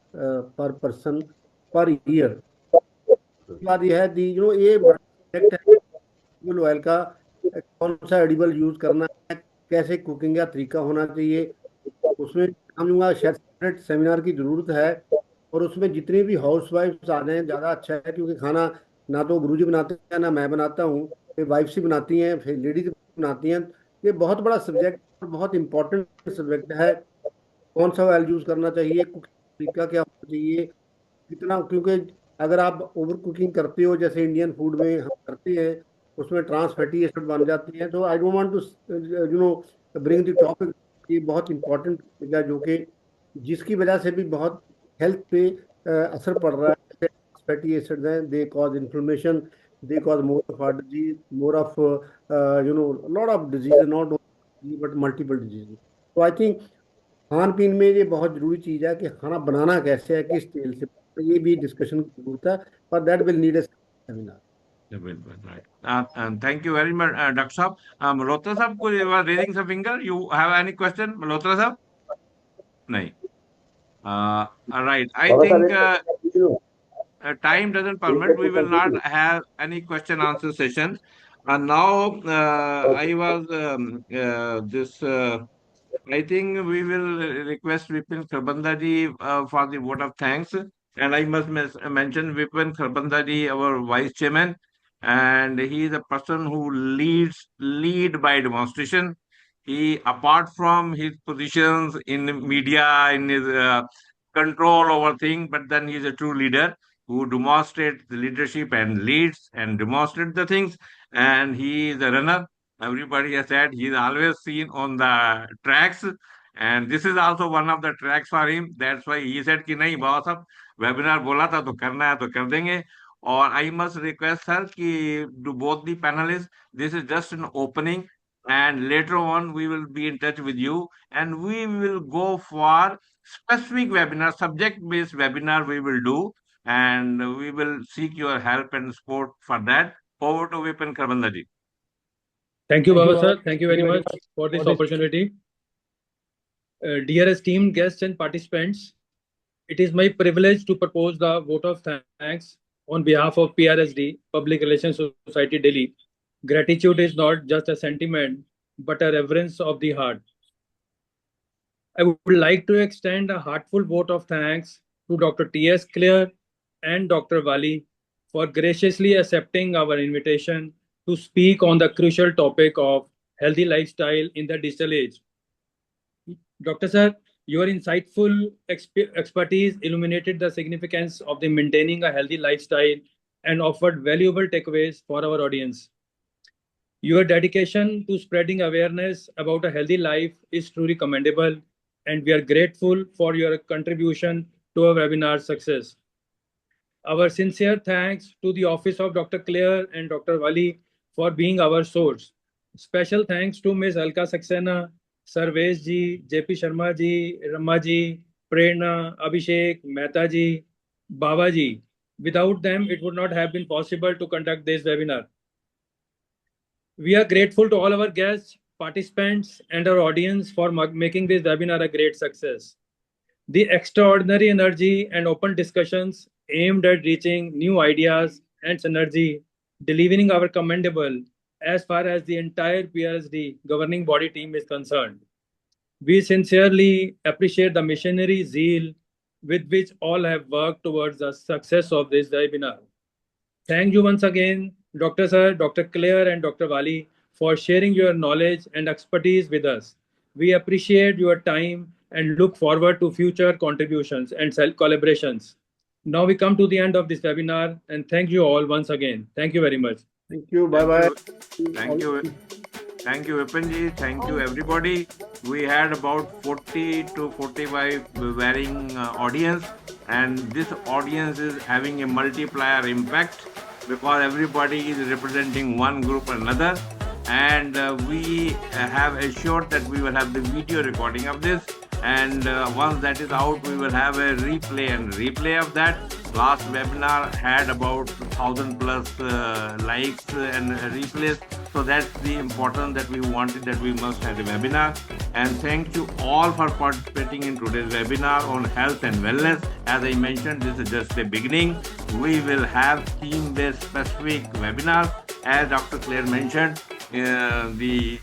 S4: per person per year. बात यह है दी ये subject है एडिबल ऑयल का कौन सा एडिबल यूज करना है, कैसे कुकिंग का तरीका होना चाहिए, उसमें समझूंगा शायद सेपरेट सेमिनार की जरूरत है। और उसमें जितने भी हाउस वाइफ्स आ जाएं ज़्यादा अच्छा है, क्योंकि खाना ना तो गुरुजी बनाते हैं ना मैं बनाता हूँ, फिर वाइफ्स ही बनाती हैं, फिर लेडीज बनाती हैं। ये बहुत बड़ा सब्जेक्ट और बहुत इंपॉर्टेंट सब्जेक्ट है। कौन सा ऑयल यूज करना चाहिए, कुकिंग तरीका क्या होना चाहिए, कितना, क्योंकि अगर आप ओवर कुकिंग करते हो जैसे इंडियन फूड में हम करते हैं, उसमें ट्रांस फैटी एसिड बन जाती है। तो I don't want to bring the topic. ये बहुत इंपॉर्टेंट है जो कि जिसकी वजह से भी बहुत हेल्थ पे असर पड़ रहा है। फैटी एसिड हैं, they cause inflammation, they cause more of heart disease, more of lot of disease, not but multiple disease. तो आई थिंक खान पीन में ये बहुत जरूरी चीज है कि खाना बनाना कैसे है, किस तेल से, तो ये भी डिस्कशन की जरूरत है। पर that will need a seminar.
S1: Right. And thank you very much, Dr. Saab. Malhotra Saab, you are raising some finger. You have any question, Malhotra Saab? No. All right. I think time doesn't permit. We will not have any question answer session. And now I was I think we will request Vipin Kharbanda ji for the vote of thanks. And I must mention Vipin Kharbanda ji, our vice chairman, and he is a person who lead by demonstration. He, apart from his positions in media, in his control over things, but then he is a true leader who demonstrates the leadership and leads and demonstrates the things. And he is a runner. Everybody has said he is always seen on the tracks, and this is also one of the tracks for him. That's why he said कि नहीं बहुत सब webinar बोला था तो करना है तो कर देंगे. और I must request sir कि to both the panelists, this is just an opening, and later on we will be in touch with you, and we will go for specific webinar, subject-based webinar we will do, and we will seek your help and support for that. Over to Vipin Kharbanda ji.
S7: Thank you, Baba sir. Thank you very much for this opportunity. Dear esteemed guests and participants, it is my privilege to propose the vote of thanks on behalf of PRSD, Public Relations Society, Delhi. Gratitude is not just a sentiment, but a reverence of the heart. I would like to extend a heartfelt vote of thanks to Dr. T.S. Clare and Dr. Wali for graciously accepting our invitation to speak on the crucial topic of healthy lifestyle in the digital age. Dr. Sir, your insightful expertise illuminated the significance of the maintaining a healthy lifestyle and offered valuable takeaways for our audience. Your dedication to spreading awareness about a healthy life is truly commendable, and we are grateful for your contribution to our webinar success. Our sincere thanks to the Office of Dr. Clare and Dr. Wali for being our source. Special thanks to Ms. Alka Saxena, Sarvesh ji, JP Sharma ji, Rama ji, Prerna, Abhishek, Mehta ji, Baba ji. Without them, it would not have been possible to conduct this webinar. We are grateful to all our guests, participants, and our audience for making this webinar a great success. The extraordinary energy and open discussions aimed at reaching new ideas and synergy, delivering our commendable as far as the entire PRSD governing body team is concerned. We sincerely appreciate the missionary zeal with which all have worked towards the success of this webinar. Thank you once again Dr. Sir, Dr. Claire, and Dr. Wali for sharing your knowledge and expertise with us. We appreciate your time and look forward to future contributions and collaborations. Now we come to the end of this webinar, and thank you all once again. Thank you very much.
S4: Thank you. Bye bye.
S1: Thank you. Thank you, Vipinji. Thank you, everybody. We had about 40 to 45 varying audience, and this audience is having a multiplier impact because everybody is representing one group or another. And we have assured that we will have the video recording of this. And once that is out, we will have a replay of that. Last webinar had about 1,000 plus likes and replays. So that's the importance that we wanted, that we must have a webinar. And thank you all for participating in today's webinar on health and wellness. As I mentioned, this is just the beginning. We will have theme-based specific webinars. As Dr. Claire mentioned, the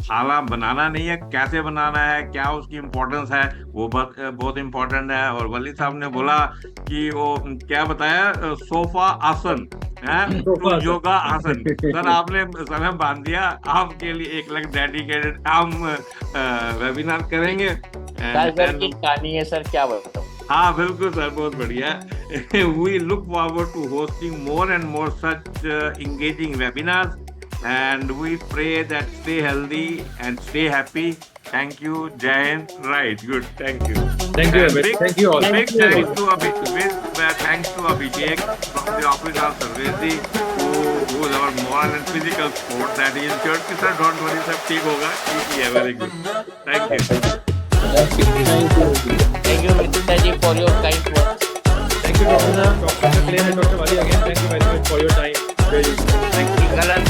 S1: खाना बनाना नहीं है, कैसे बनाना है, क्या उसकी importance है, वो बहुत इम्पोर्टेंट है। और वली साहब ने बोला कि वो क्या बताया, सोफा आसन है तो योगा आसन। सर आपने समय बांध दिया, आपके लिए 1 लाख डेडिकेटेड हम वेबिनार करेंगे।
S2: कहानी है सर, क्या बताऊं।
S1: हाँ बिल्कुल सर, बहुत बढ़िया। We look forward to hosting more and more such engaging webinars. And we pray that stay healthy and stay happy. Thank you, Jayan. Right, good. Thank you.
S7: Thank you. Thank you all.
S1: Big thanks to Abhishek from the office of Sarvesi, who is our moral and physical support. That he ensured कि sir don't worry, सब ठीक होगा, ठीक ही है, very good. Thank you.
S2: Thank you, Mr. Ji, for your kind words.
S7: Thank you, Dr. Claire and Dr. Wali again. Thank you very much for your time.
S2: Thank you, Galan.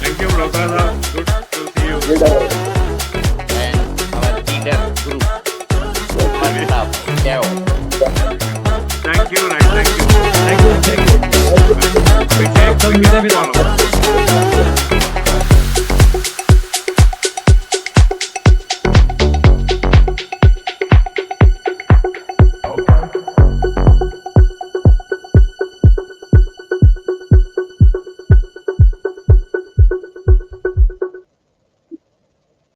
S1: Thank you, Rokada. Good to see you.
S2: And our leader group.
S1: Thank you, right? Thank you.
S7: Thank you.
S1: Abhishek, we can follow.